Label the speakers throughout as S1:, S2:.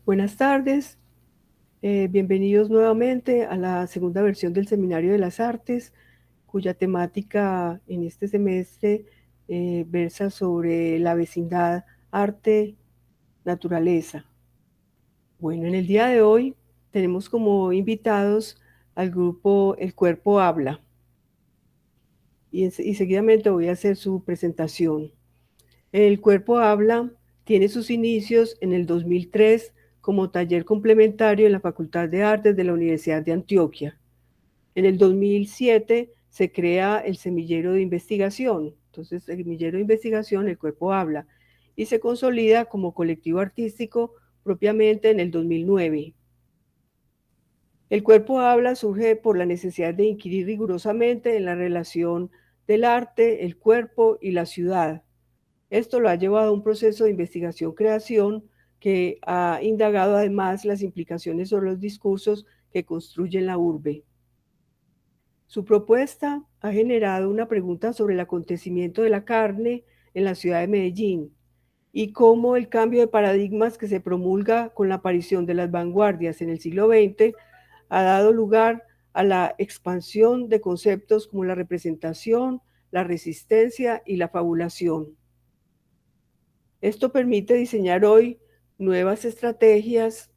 S1: Buenas tardes, bienvenidos nuevamente a la segunda versión del Seminario de las Artes, cuya temática en este semestre versa sobre la vecindad arte-naturaleza. Bueno, en el día de hoy tenemos como invitados al grupo El Cuerpo Habla y seguidamente voy a hacer su presentación. El Cuerpo Habla tiene sus inicios en el 2003 como taller complementario en la Facultad de Artes de la Universidad de Antioquia. En el 2007 se crea el semillero de investigación. Entonces, el semillero de investigación, El Cuerpo Habla, y se consolida como colectivo artístico propiamente en el 2009. El Cuerpo Habla surge por la necesidad de inquirir rigurosamente en la relación del arte, el cuerpo y la ciudad. Esto lo ha llevado a un proceso de investigación-creación que ha indagado además las implicaciones sobre los discursos que construyen la urbe. Su propuesta ha generado una pregunta sobre el acontecimiento de la carne en la ciudad de Medellín y cómo el cambio de paradigmas que se promulga con la aparición de las vanguardias en el siglo XX ha dado lugar a la expansión de conceptos como la representación, la resistencia y la fabulación. Esto permite diseñar hoy nuevas estrategias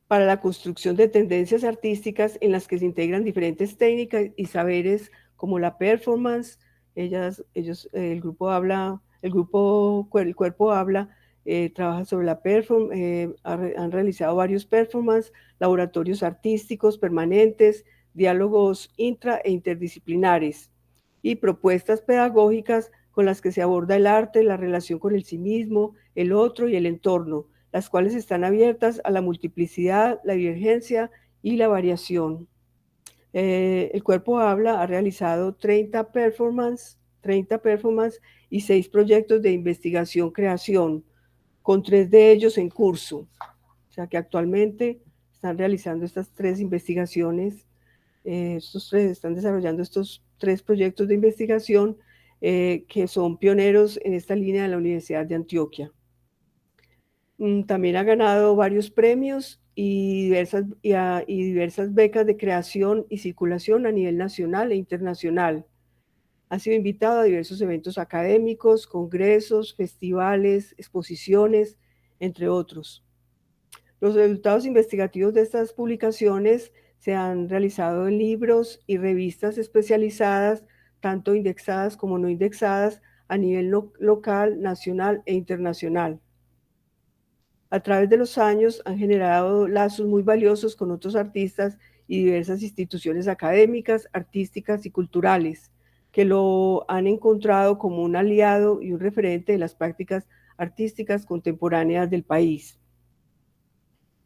S1: para la construcción de tendencias artísticas en las que se integran diferentes técnicas y saberes como la performance. El Cuerpo Habla trabaja sobre la performance, han realizado varios performances, laboratorios artísticos permanentes, diálogos intra e interdisciplinares y propuestas pedagógicas con las que se aborda el arte, la relación con el sí mismo, el otro y el entorno, las cuales están abiertas a la multiplicidad, la divergencia y la variación. El Cuerpo Habla ha realizado 30 performances y 6 proyectos de investigación-creación, con 3 de ellos en curso. O sea que actualmente están realizando estas 3 investigaciones, están desarrollando estos 3 proyectos de investigación que son pioneros en esta línea de la Universidad de Antioquia. También ha ganado varios premios y diversas becas de creación y circulación a nivel nacional e internacional. Ha sido invitado a diversos eventos académicos, congresos, festivales, exposiciones, entre otros. Los resultados investigativos de estas publicaciones se han realizado en libros y revistas especializadas, tanto indexadas como no indexadas, a nivel local, nacional e internacional. A través de los años han generado lazos muy valiosos con otros artistas y diversas instituciones académicas, artísticas y culturales, que lo han encontrado como un aliado y un referente de las prácticas artísticas contemporáneas del país.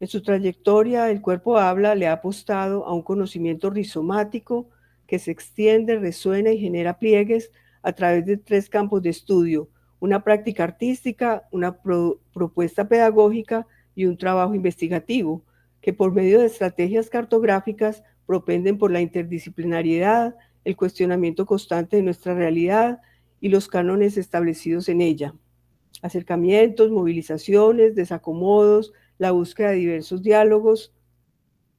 S1: En su trayectoria, El Cuerpo Habla le ha apostado a un conocimiento rizomático que se extiende, resuena y genera pliegues a través de 3 campos de estudio: una práctica artística, una propuesta pedagógica y un trabajo investigativo, que por medio de estrategias cartográficas propenden por la interdisciplinariedad, el cuestionamiento constante de nuestra realidad y los cánones establecidos en ella. Acercamientos, movilizaciones, desacomodos, la búsqueda de diversos diálogos,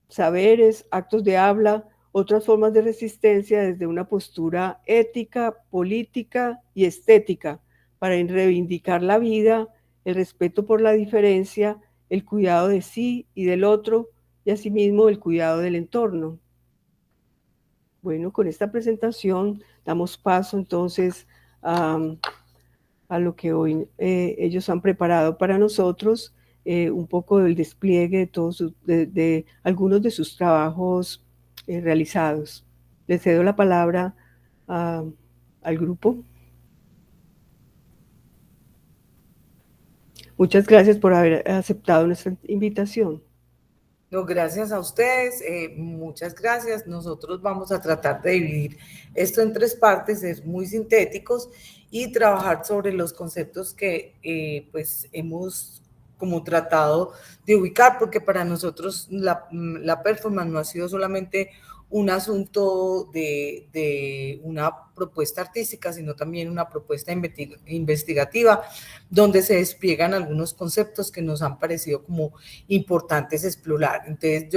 S1: saberes, actos de habla, otras formas de resistencia desde una postura ética, política y estética para reivindicar la vida, el respeto por la diferencia, el cuidado de sí y del otro y asimismo el cuidado del entorno. Bueno, con esta presentación damos paso entonces a lo que hoy ellos han preparado para nosotros, un poco del despliegue de algunos de sus trabajos realizados. Les cedo la palabra al grupo. Muchas gracias por haber aceptado nuestra invitación.
S2: No, gracias a ustedes, muchas gracias. Nosotros vamos a tratar de dividir esto en 3 partes, ser muy sintéticos y trabajar sobre los conceptos que pues hemos como tratado de ubicar, porque para nosotros la performance no ha sido solamente un asunto de una propuesta artística, sino también una propuesta investigativa, donde se despliegan algunos conceptos que nos han parecido como importantes explorar. Entonces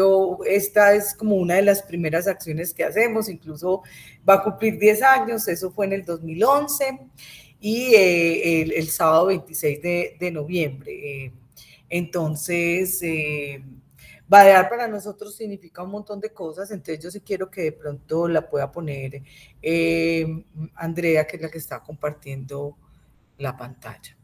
S2: esta es como una de las primeras acciones que hacemos, incluso va a cumplir 10 años, eso fue en el 2011, y el sábado 26 de noviembre. Entonces, Badear para nosotros significa un montón de cosas, entonces yo sí quiero que de pronto la pueda poner Andrea, que es la que está compartiendo la pantalla.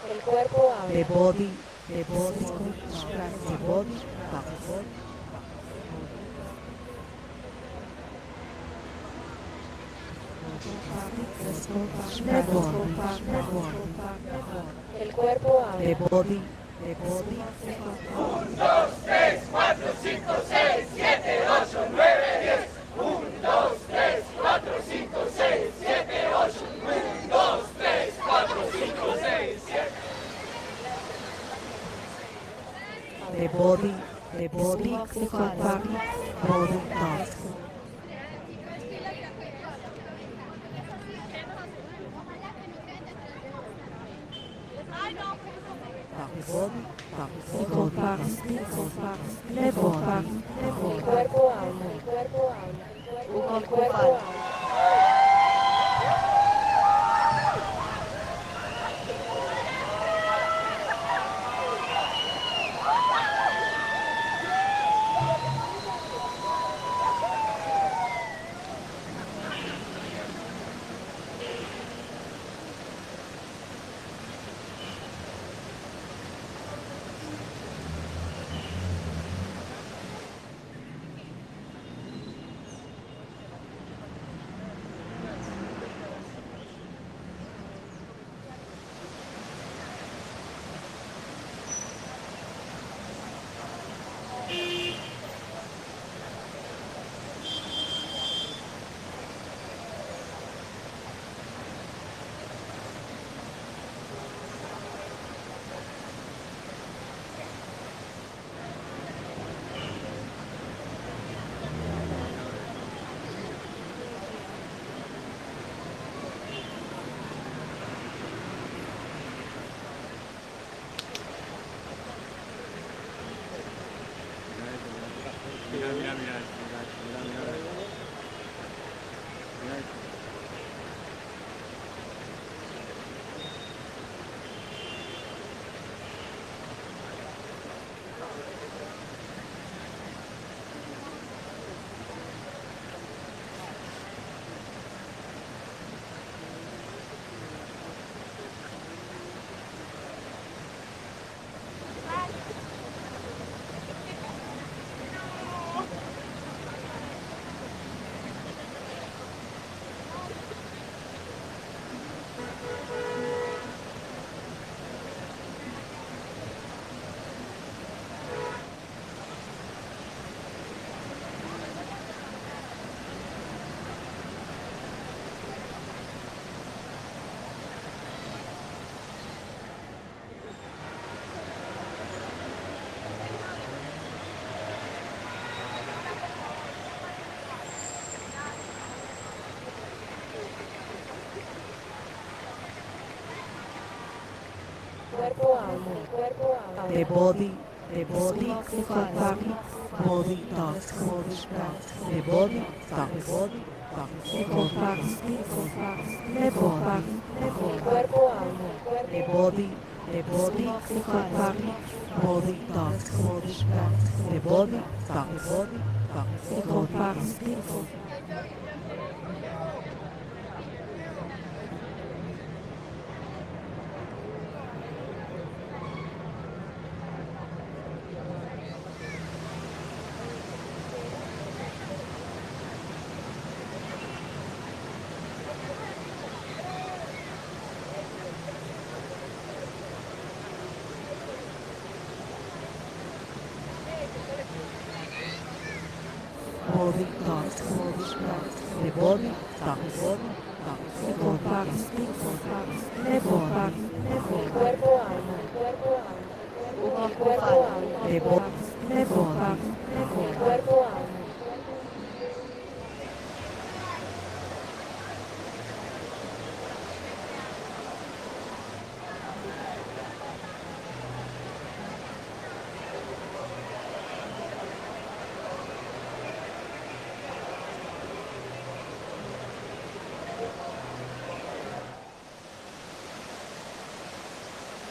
S3: El cuerpo habla.
S4: The body talks. The body talks.
S3: El cuerpo habla.
S4: The body.
S5: 1, 2, 3, 4, 5, 6, 7, 8, 9, 10. 1, 2, 3, 4, 5, 6, 7, 8. 1, 2, 3, 4, 5, 6, 7.
S4: The body talks. Body talks.
S3: El cuerpo habla. El cuerpo habla. El cuerpo habla.
S4: The body talks. Body talks. The body talks.
S3: El cuerpo habla.
S4: The body talks. Body talks. The body talks. Body talks. The body talks.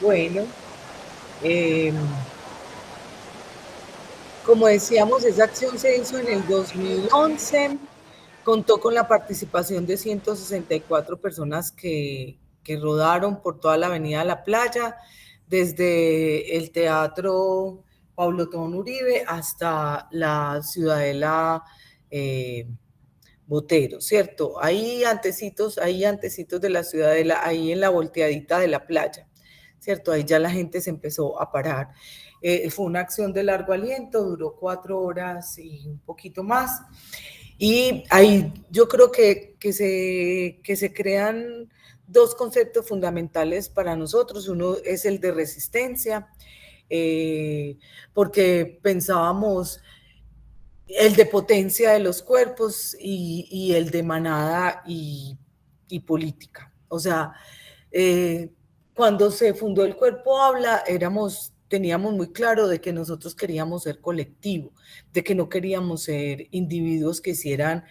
S2: Bueno, eh, como decíamos, esa acción se hizo en el 2011, contó con la participación de 164 personas que rodaron por toda la avenida de la Playa, desde el Teatro Paulo Tón Uribe hasta la Ciudadela Botero, ¿cierto? Ahí antecitos de la Ciudadela, ahí en la volteadita de la playa, ¿cierto? Ahí ya la gente se empezó a parar. Fue una acción de largo aliento, duró 4 horas y un poquito más. Y ahí yo creo que se crean dos conceptos fundamentales para nosotros. Uno es el de resistencia, porque pensábamos el de potencia de los cuerpos y el de manada y política. O sea, cuando se fundó el Cuerpo Habla, teníamos muy claro de que nosotros queríamos ser colectivo, de que no queríamos ser individuos que hicieran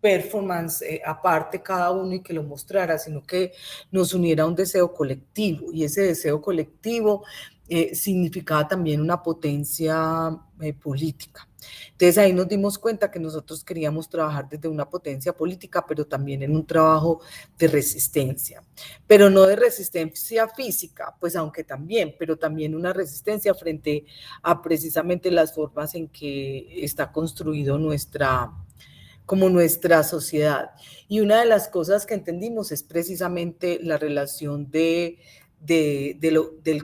S2: performance aparte cada uno y que lo mostrara, sino que nos uniera un deseo colectivo, y ese deseo colectivo significaba también una potencia política. Entonces ahí nos dimos cuenta que nosotros queríamos trabajar desde una potencia política, pero también en un trabajo de resistencia, pero no de resistencia física, pues aunque también, pero también una resistencia frente a precisamente las formas en que está construido nuestra sociedad. Y una de las cosas que entendimos es precisamente la relación del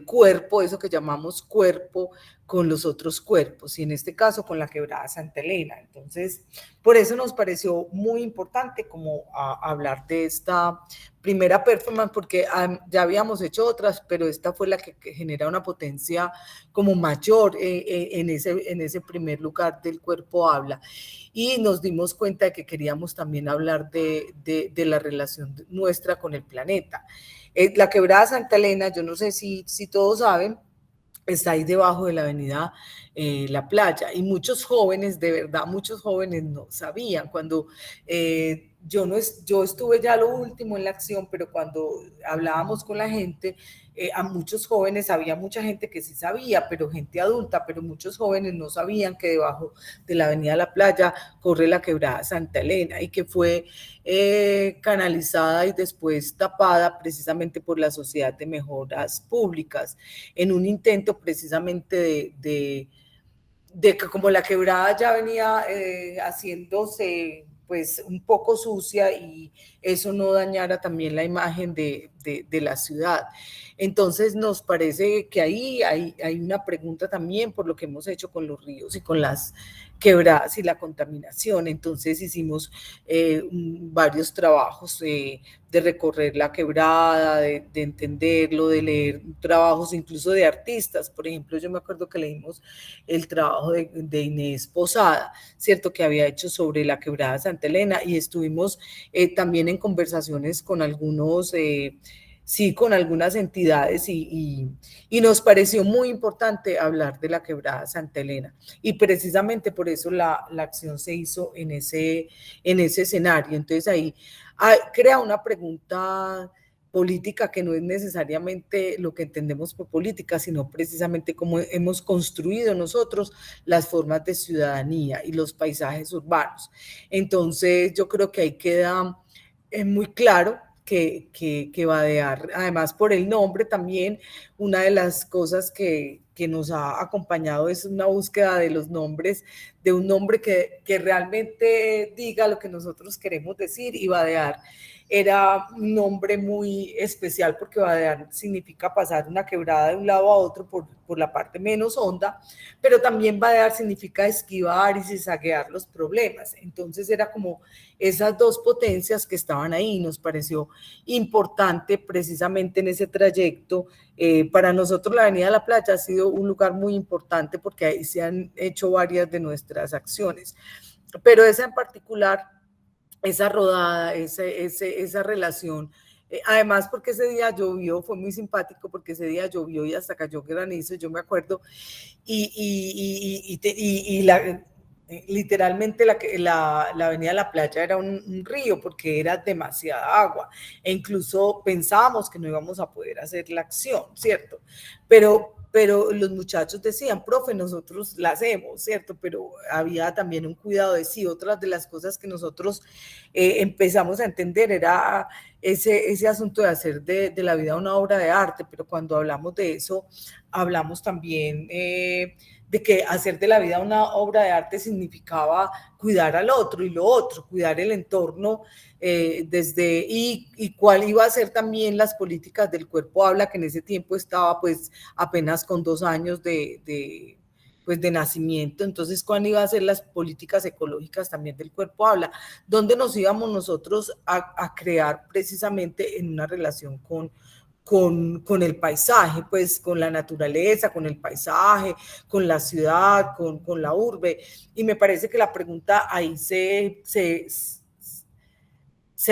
S2: cuerpo, eso que llamamos cuerpo, con los otros cuerpos, y en este caso con la Quebrada Santa Elena. Entonces, por eso nos pareció muy importante como hablar de esta primera performance, porque ya habíamos hecho otras, pero esta fue la que genera una potencia como mayor en ese primer lugar del Cuerpo Habla. Y nos dimos cuenta de que queríamos también hablar de la relación nuestra con el planeta. La Quebrada Santa Elena, yo no sé si todos saben, está ahí debajo de la avenida La Playa, y muchos jóvenes, de verdad, muchos jóvenes no sabían. Cuando yo estuve ya lo último en la acción, pero cuando hablábamos con la gente, a muchos jóvenes, había mucha gente que sí sabía, pero gente adulta, pero muchos jóvenes no sabían que debajo de la avenida La Playa corre la Quebrada Santa Elena, y que fue canalizada y después tapada precisamente por la Sociedad de Mejoras Públicas, en un intento precisamente de que como la quebrada ya venía haciéndose pues un poco sucia, y eso no dañara también la imagen de la ciudad. Entonces nos parece que ahí hay una pregunta también por lo que hemos hecho con los ríos y con las quebradas y la contaminación. Entonces hicimos varios trabajos de recorrer la quebrada, de entenderlo, de leer trabajos incluso de artistas. Por ejemplo, yo me acuerdo que leímos el trabajo de Inés Posada, ¿cierto?, que había hecho sobre la Quebrada Santa Elena, y estuvimos también en conversaciones con algunos sí, con algunas entidades, y nos pareció muy importante hablar de la Quebrada Santa Elena, y precisamente por eso la acción se hizo en ese escenario. Entonces ahí crea una pregunta política que no es necesariamente lo que entendemos por política, sino precisamente cómo hemos construido nosotros las formas de ciudadanía y los paisajes urbanos. Entonces yo creo que ahí queda muy claro que Badear, además por el nombre también, una de las cosas que nos ha acompañado es una búsqueda de los nombres, de un nombre que realmente diga lo que nosotros queremos decir, y Badear era un nombre muy especial porque Badear significa pasar una quebrada de un lado a otro por por la parte menos honda, pero también vadear significa esquivar y zizaguear los problemas. Entonces era como esas dos potencias que estaban ahí. Nos pareció importante precisamente en ese trayecto. Para nosotros la Avenida de la Playa ha sido un lugar muy importante porque ahí se han hecho varias de nuestras acciones, pero esa en particular, esa rodada, esa relación, además porque ese día llovió, fue muy simpático porque ese día llovió y hasta cayó granizo, yo me acuerdo, literalmente la Avenida de la Playa era un río porque era demasiada agua e incluso pensábamos que no íbamos a poder hacer la acción, ¿cierto? Pero los muchachos decían, profe, nosotros la hacemos, ¿cierto? Pero había también un cuidado de sí. Otra de las cosas que nosotros empezamos a entender era ese asunto de hacer de la vida una obra de arte, pero cuando hablamos de eso, hablamos también de que hacer de la vida una obra de arte significaba cuidar al otro y lo otro, cuidar el entorno y cuál iba a ser también las políticas del Cuerpo Habla, que en ese tiempo estaba pues apenas con 2 años de nacimiento. Entonces, ¿cuándo iba a ser las políticas ecológicas también del Cuerpo Habla? ¿Dónde nos íbamos nosotros a crear precisamente en una relación con el paisaje, pues con la naturaleza, con el paisaje, con la ciudad, con la urbe? Y me parece que la pregunta ahí se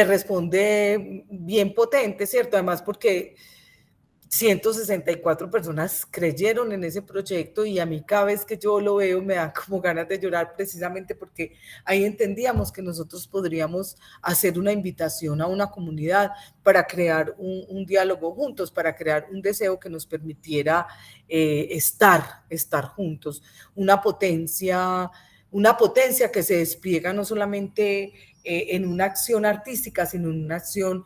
S2: responde bien potente, ¿cierto? Además porque 164 personas creyeron en ese proyecto y a mí cada vez que yo lo veo me da como ganas de llorar, precisamente porque ahí entendíamos que nosotros podríamos hacer una invitación a una comunidad para crear un diálogo juntos, para crear un deseo que nos permitiera estar juntos, una potencia que se despliega no solamente en una acción artística, sino en una acción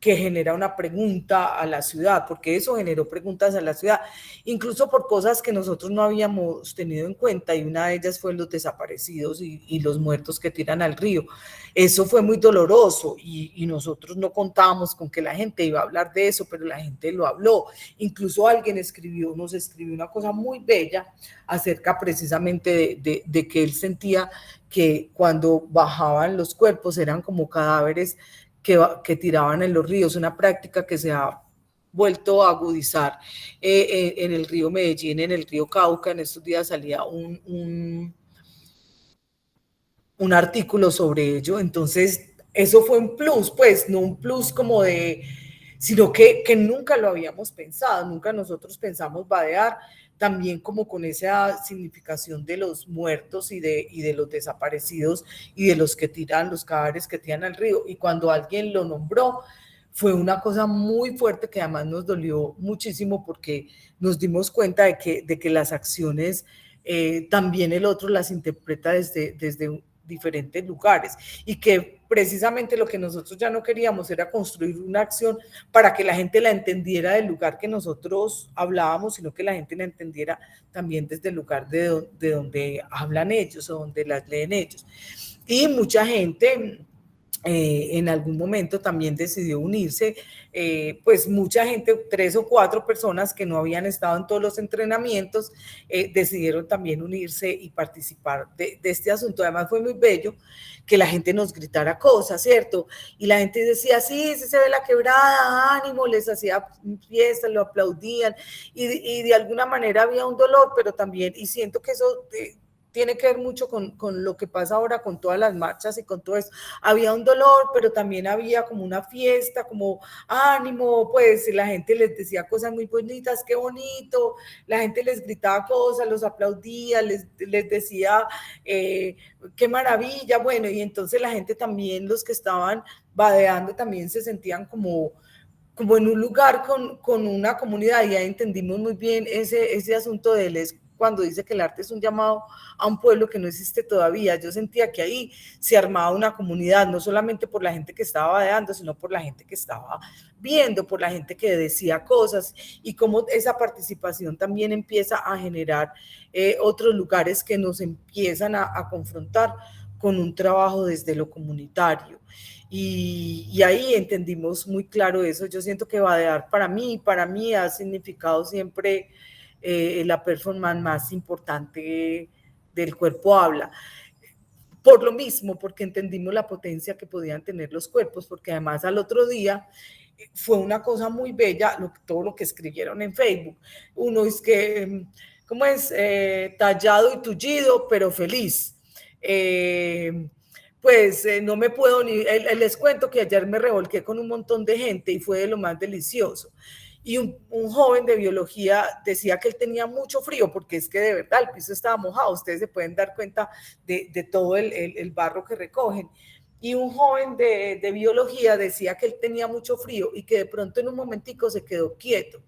S2: que genera una pregunta a la ciudad, porque eso generó preguntas a la ciudad, incluso por cosas que nosotros no habíamos tenido en cuenta, y una de ellas fue los desaparecidos y los muertos que tiran al río. Eso fue muy doloroso y nosotros no contábamos con que la gente iba a hablar de eso, pero la gente lo habló. Incluso alguien nos escribió una cosa muy bella acerca precisamente de que él sentía que cuando bajaban los cuerpos eran como cadáveres que tiraban en los ríos, una práctica que se ha vuelto a agudizar en el río Medellín, en el río Cauca. En estos días salía un artículo sobre ello. Entonces eso fue un plus, pues no un plus como sino que nunca lo habíamos pensado, nunca nosotros pensamos vadear también como con esa significación de los muertos y de los desaparecidos y de los que tiran, los cadáveres que tiran al río. Y cuando alguien lo nombró, fue una cosa muy fuerte que además nos dolió muchísimo, porque nos dimos cuenta de que las acciones también el otro las interpreta desde diferentes lugares, y que precisamente lo que nosotros ya no queríamos era construir una acción para que la gente la entendiera del lugar que nosotros hablábamos, sino que la gente la entendiera también desde el lugar de donde hablan ellos o donde las leen ellos. Y mucha gente en algún momento también decidió unirse, pues mucha gente, 3 o 4 personas que no habían estado en todos los entrenamientos, decidieron también unirse y participar de este asunto. Además fue muy bello que la gente nos gritara cosas, ¿cierto? Y la gente decía, sí, sí se ve la quebrada, ánimo, les hacía fiestas, lo aplaudían, y de alguna manera había un dolor, pero también, y siento que eso tiene que ver mucho con lo que pasa ahora con todas las marchas y con todo eso. Había un dolor, pero también había como una fiesta, como ánimo, pues la gente les decía cosas muy bonitas, qué bonito, la gente les gritaba cosas, los aplaudía, les decía qué maravilla, bueno, y entonces la gente también, los que estaban vadeando, también se sentían como en un lugar con una comunidad, y ahí entendimos muy bien ese asunto de él, cuando dice que el arte es un llamado a un pueblo que no existe todavía. Yo sentía que ahí se armaba una comunidad, no solamente por la gente que estaba vadeando, sino por la gente que estaba viendo, por la gente que decía cosas, y cómo esa participación también empieza a generar otros lugares que nos empiezan a confrontar con un trabajo desde lo comunitario. Y ahí entendimos muy claro eso. Yo siento que vadear para mí ha significado siempre la performance más importante del cuerpo habla. Por lo mismo, porque entendimos la potencia que podían tener los cuerpos, porque además al otro día fue una cosa muy bella todo lo que escribieron en Facebook. Uno es que, ¿cómo es? Tallado y tullido, pero feliz. No me puedo ni... Les cuento que ayer me revolqué con un montón de gente y fue de lo más delicioso. Y un joven de biología decía que él tenía mucho frío, porque es que de verdad el piso estaba mojado, ustedes se pueden dar cuenta de todo el barro que recogen. Y un joven de biología decía que él tenía mucho frío y que de pronto en un momentico se quedó quieto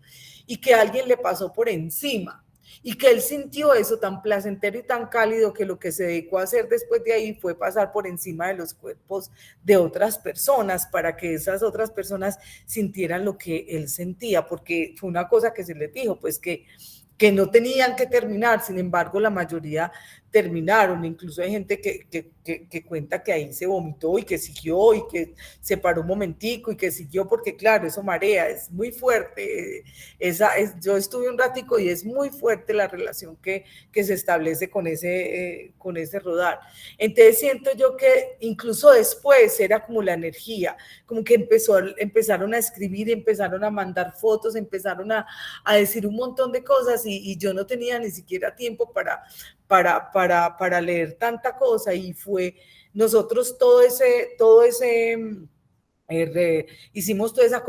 S2: y que alguien le pasó por encima y que él sintió eso tan placentero y tan cálido que lo que se dedicó a hacer después de ahí fue pasar por encima de los cuerpos de otras personas para que esas otras personas sintieran lo que él sentía, porque fue una cosa que se les dijo, pues que no tenían que terminar, sin embargo la mayoría terminaron, incluso hay gente que cuenta que ahí se vomitó y que siguió y que se paró un momentico y que siguió, porque claro, eso marea, es muy fuerte, yo estuve un ratico y es muy fuerte la relación que se establece con ese rodar. Entonces siento yo que incluso después era como la energía, como que empezaron a escribir, empezaron a mandar fotos, empezaron a decir un montón de cosas y yo no tenía ni siquiera tiempo para leer tanta cosa, y fue nosotros hicimos toda esa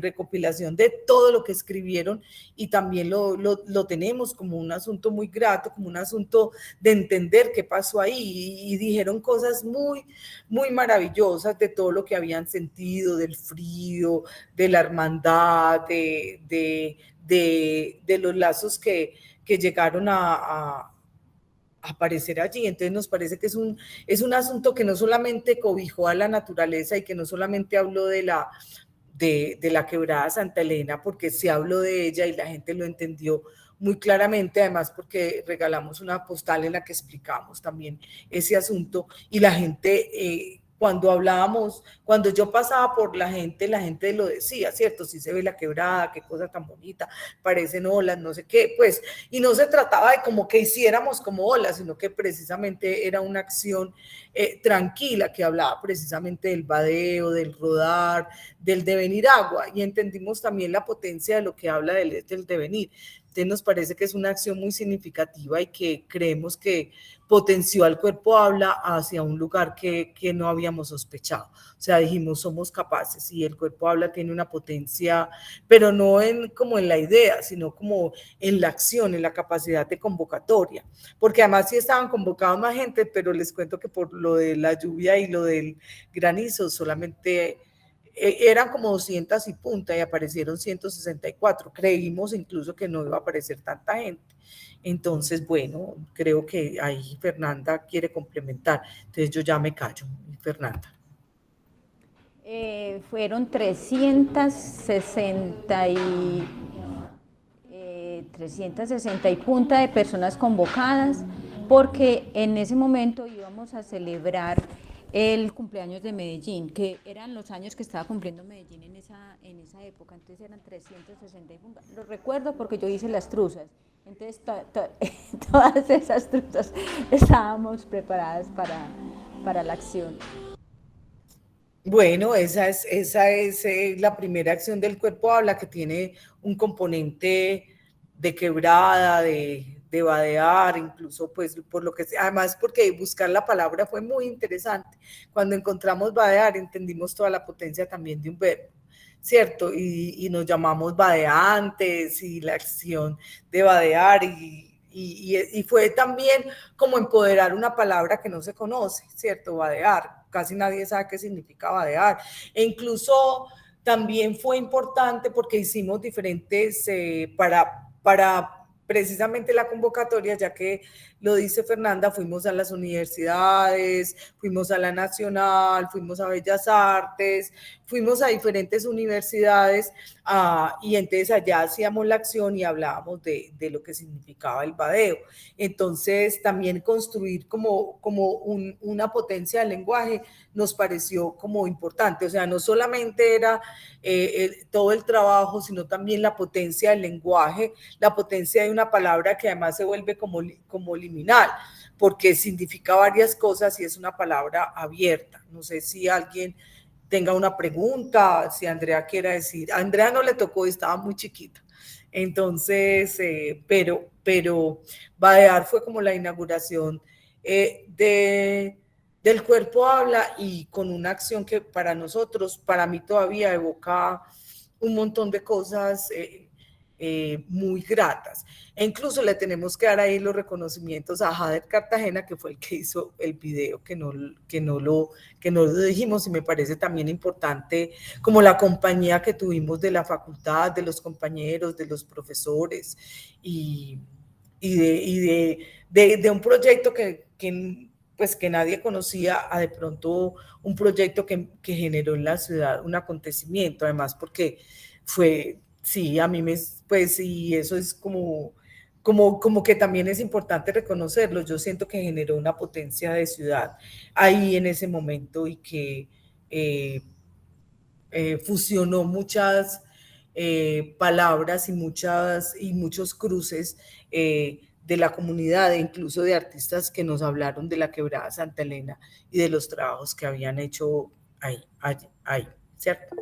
S2: recopilación de todo lo que escribieron y también lo tenemos como un asunto muy grato, como un asunto de entender qué pasó ahí, y dijeron cosas muy, muy maravillosas de todo lo que habían sentido, del frío, de la hermandad, de los lazos que llegaron a aparecer allí. Entonces nos parece que es un asunto que no solamente cobijó a la naturaleza y que no solamente habló de la quebrada Santa Elena, porque se habló de ella y la gente lo entendió muy claramente, además porque regalamos una postal en la que explicamos también ese asunto, y la gente... cuando yo pasaba por la gente lo decía, ¿cierto? Sí se ve la quebrada, qué cosa tan bonita, parecen olas, no sé qué, pues, y no se trataba de como que hiciéramos como olas, sino que precisamente era una acción tranquila que hablaba precisamente del vadeo, del rodar, del devenir agua, y entendimos también la potencia de lo que habla del devenir. Entonces nos parece que es una acción muy significativa y que creemos que potenció al cuerpo habla hacia un lugar que no habíamos sospechado. O sea, dijimos, somos capaces, y el cuerpo habla tiene una potencia, pero no como en la idea, sino como en la acción, en la capacidad de convocatoria. Porque además sí estaban convocados más gente, pero les cuento que por lo de la lluvia y lo del granizo solamente... eran como 200 y punta y aparecieron 164. Creímos incluso que no iba a aparecer tanta gente. Entonces, bueno, creo que ahí Fernanda quiere complementar. Entonces yo ya me callo. Fernanda.
S6: Fueron 360 y punta de personas convocadas, porque en ese momento íbamos a celebrar el cumpleaños de Medellín, que eran los años que estaba cumpliendo Medellín en esa época. Entonces eran 360 y punta. Lo recuerdo porque yo hice las truzas. Entonces todas esas truzas estábamos preparadas para la acción.
S2: Bueno, esa es la primera acción del cuerpo habla, que tiene un componente de quebrada, de vadear, incluso pues por lo que sea, además porque buscar la palabra fue muy interesante. Cuando encontramos vadear entendimos toda la potencia también de un verbo, ¿cierto? Y nos llamamos vadeantes, y la acción de vadear, y fue también como empoderar una palabra que no se conoce, ¿cierto? Vadear, casi nadie sabe qué significa vadear, e incluso también fue importante porque hicimos diferentes, para precisamente la convocatoria, ya que lo dice Fernanda, fuimos a las universidades, fuimos a la Nacional, fuimos a Bellas Artes, fuimos a diferentes universidades y entonces allá hacíamos la acción y hablábamos de lo que significaba el badeo. Entonces también construir como una potencia del lenguaje nos pareció como importante, o sea, no solamente era todo el trabajo, sino también la potencia del lenguaje, la potencia de una palabra que además se vuelve como liminal, porque significa varias cosas y es una palabra abierta. No sé si alguien tenga una pregunta, si Andrea quiera decir. A Andrea no le tocó, estaba muy chiquita. Entonces, pero Badear fue como la inauguración del Cuerpo Habla, y con una acción que para nosotros, para mí todavía evoca un montón de cosas muy gratas. E incluso le tenemos que dar ahí los reconocimientos a Jader Cartagena, que fue el que hizo el video, que no lo dijimos, y me parece también importante como la compañía que tuvimos de la facultad, de los compañeros, de los profesores, y de un proyecto que nadie conocía, a de pronto un proyecto que generó en la ciudad un acontecimiento, además porque fue, sí, a mí pues, y eso es como que también es importante reconocerlo. Yo siento que generó una potencia de ciudad ahí en ese momento, y que fusionó muchas palabras y muchos cruces de la comunidad, e incluso de artistas que nos hablaron de la Quebrada Santa Elena y de los trabajos que habían hecho ahí, ¿cierto?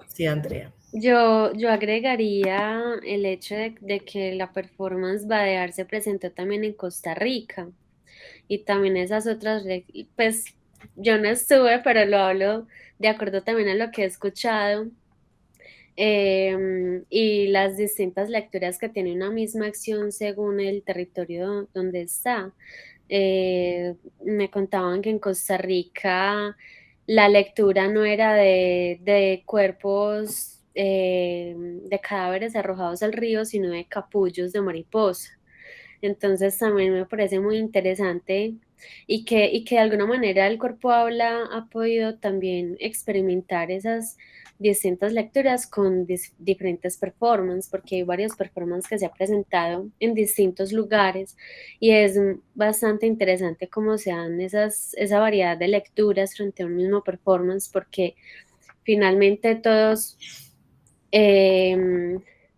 S2: Sí, Andrea.
S7: Yo agregaría el hecho de que la performance Badear se presentó también en Costa Rica, y también esas otras, pues yo no estuve, pero lo hablo de acuerdo también a lo que he escuchado, y las distintas lecturas que tiene una misma acción según el territorio donde está. Me contaban que en Costa Rica la lectura no era de cuerpos de cadáveres arrojados al río, sino de capullos de mariposa. Entonces también me parece muy interesante, y que de alguna manera el Cuerpo Habla ha podido también experimentar esas distintas lecturas con diferentes performances, porque hay varias performances que se ha presentado en distintos lugares, y es bastante interesante cómo se dan esa variedad de lecturas frente a un mismo performance, porque finalmente todos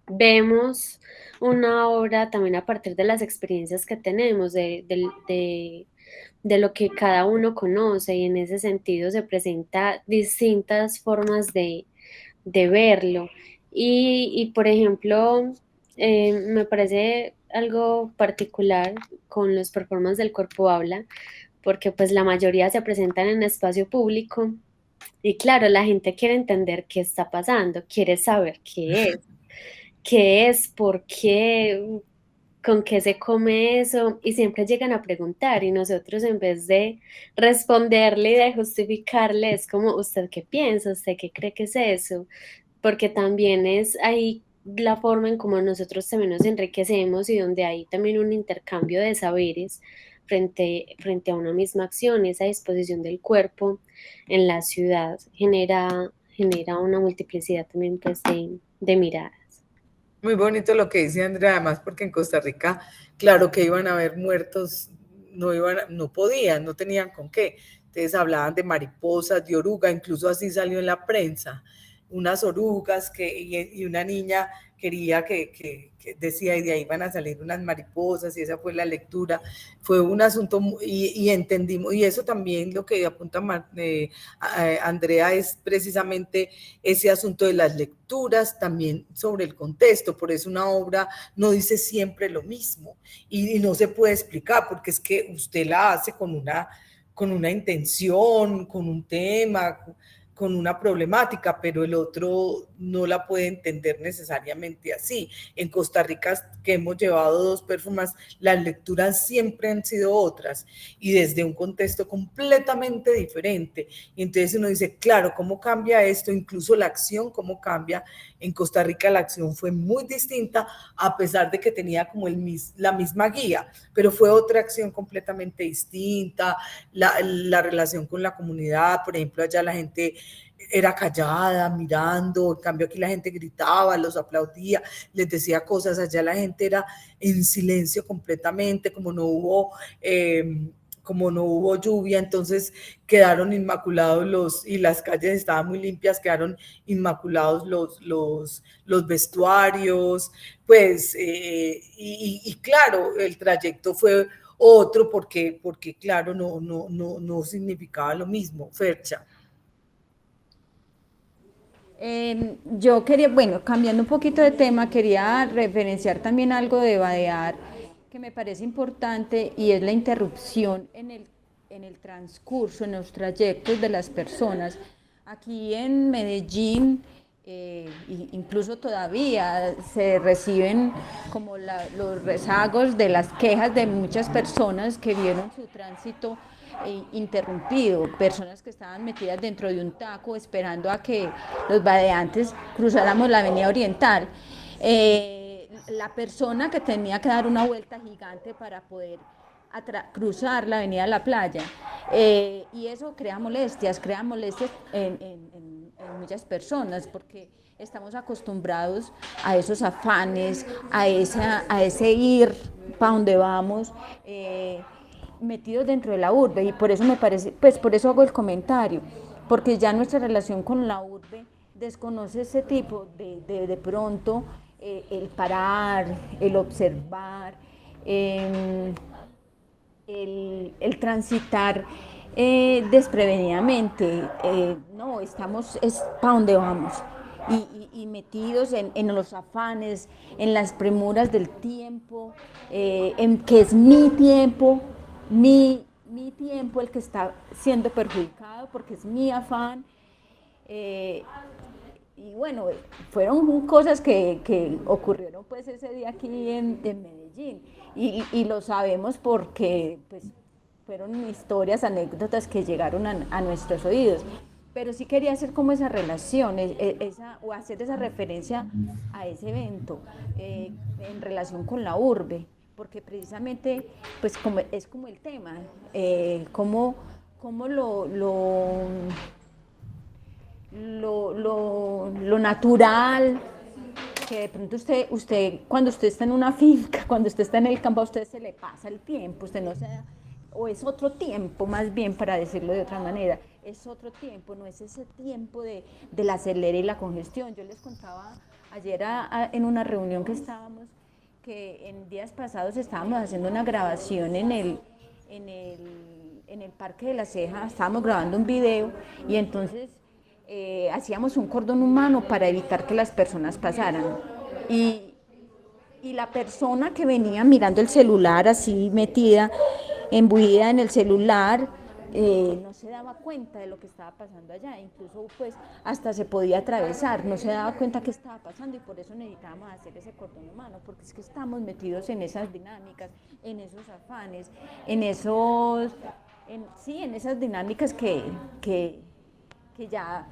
S7: vemos una obra también a partir de las experiencias que tenemos, de lo que cada uno conoce, y en ese sentido se presenta distintas formas de verlo. Y por ejemplo, me parece algo particular con los performances del Cuerpo Habla, porque pues la mayoría se presentan en espacio público, y claro, la gente quiere entender qué está pasando, quiere saber qué es, por qué, con qué se come eso, y siempre llegan a preguntar, y nosotros, en vez de responderle y de justificarle, es como: ¿usted qué piensa? ¿Usted qué cree que es eso? Porque también es ahí la forma en cómo nosotros también nos enriquecemos, y donde hay también un intercambio de saberes frente a una misma acción. Esa disposición del cuerpo en la ciudad genera una multiplicidad también, pues, de miradas.
S2: Muy bonito lo que dice Andrea, además porque en Costa Rica, claro que iban a haber muertos, no podían, no tenían con qué. Entonces hablaban de mariposas, de oruga, incluso así salió en la prensa, unas orugas y una niña quería que decía, y de ahí van a salir unas mariposas, y esa fue la lectura. Fue un asunto, y entendimos, y eso también lo que apunta Andrea es precisamente ese asunto de las lecturas, también sobre el contexto. Por eso una obra no dice siempre lo mismo, y no se puede explicar, porque es que usted la hace con una intención, con un tema, con una problemática, pero el otro no la puede entender necesariamente así. En Costa Rica, que hemos llevado 2 performances, las lecturas siempre han sido otras y desde un contexto completamente diferente. Y entonces uno dice, claro, ¿cómo cambia esto? Incluso la acción, ¿cómo cambia? En Costa Rica la acción fue muy distinta, a pesar de que tenía como la misma guía, pero fue otra acción completamente distinta. La relación con la comunidad, por ejemplo, allá la gente era callada, mirando, en cambio aquí la gente gritaba, los aplaudía, les decía cosas, allá la gente era en silencio completamente, como no hubo lluvia, entonces quedaron inmaculados y las calles estaban muy limpias, quedaron inmaculados los vestuarios, pues, y claro, el trayecto fue otro porque claro, no significaba lo mismo. Fercha.
S6: Yo quería, bueno, cambiando un poquito de tema, quería referenciar también algo de Badear que me parece importante y es la interrupción en el transcurso, en los trayectos de las personas. Aquí en Medellín, incluso todavía se reciben como los rezagos de las quejas de muchas personas que vieron su tránsito interrumpido, personas que estaban metidas dentro de un taco esperando a que los vadeantes cruzáramos la avenida Oriental. La persona que tenía que dar una vuelta gigante para poder cruzar la avenida de la playa, y eso crea molestias en muchas personas, porque estamos acostumbrados a esos afanes, a ese ir para donde vamos, metidos dentro de la urbe, y por eso me parece, pues por eso hago el comentario, porque ya nuestra relación con la urbe desconoce ese tipo de pronto, el parar, el observar, el transitar desprevenidamente. No, estamos, es para donde vamos, y metidos en los afanes, en las premuras del tiempo, en que es mi tiempo, mi tiempo el que está siendo perjudicado porque es mi afán. Y bueno, fueron cosas que ocurrieron pues ese día aquí en Medellín, y lo sabemos porque pues fueron historias, anécdotas que llegaron a nuestros oídos, pero sí quería hacer como esa relación, o hacer esa referencia a ese evento en relación con la urbe, porque precisamente pues es como el tema, cómo lo natural, que de pronto usted cuando usted está en una finca, cuando usted está en el campo, a usted se le pasa el tiempo, usted no se da, o es otro tiempo, más bien, para decirlo de otra manera, es otro tiempo, no es ese tiempo del acelere y la congestión. Yo les contaba ayer en una reunión que estábamos, que en días pasados estábamos haciendo una grabación en el Parque de la Ceja, estábamos grabando un video, y entonces hacíamos un cordón humano para evitar que las personas pasaran, y la persona que venía mirando el celular, así metida, embuida en el celular, no se daba cuenta de lo que estaba pasando allá, incluso pues hasta se podía atravesar, no se daba cuenta qué estaba pasando, y por eso necesitábamos hacer ese cordón humano, porque es que estamos metidos en esas dinámicas, en esos afanes, en esas dinámicas que ya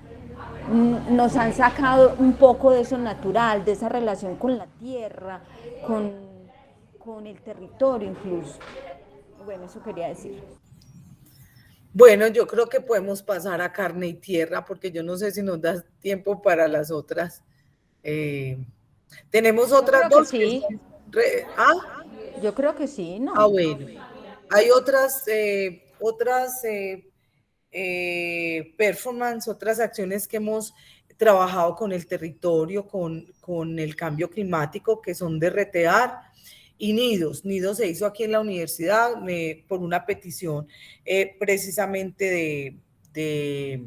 S6: nos han sacado un poco de eso natural, de esa relación con la tierra, con el territorio incluso. Bueno, eso quería decir.
S2: Bueno, yo creo que podemos pasar a carne y tierra, porque yo no sé si nos da tiempo para las otras. Tenemos otras dos.
S6: Sí.
S2: ¿Ah?
S6: Yo creo que sí, ¿no?
S2: Ah, bueno. Hay otras performance, otras acciones que hemos trabajado con el territorio, con el cambio climático, que son derretear, y nidos. Nidos se hizo aquí en la universidad por una petición precisamente de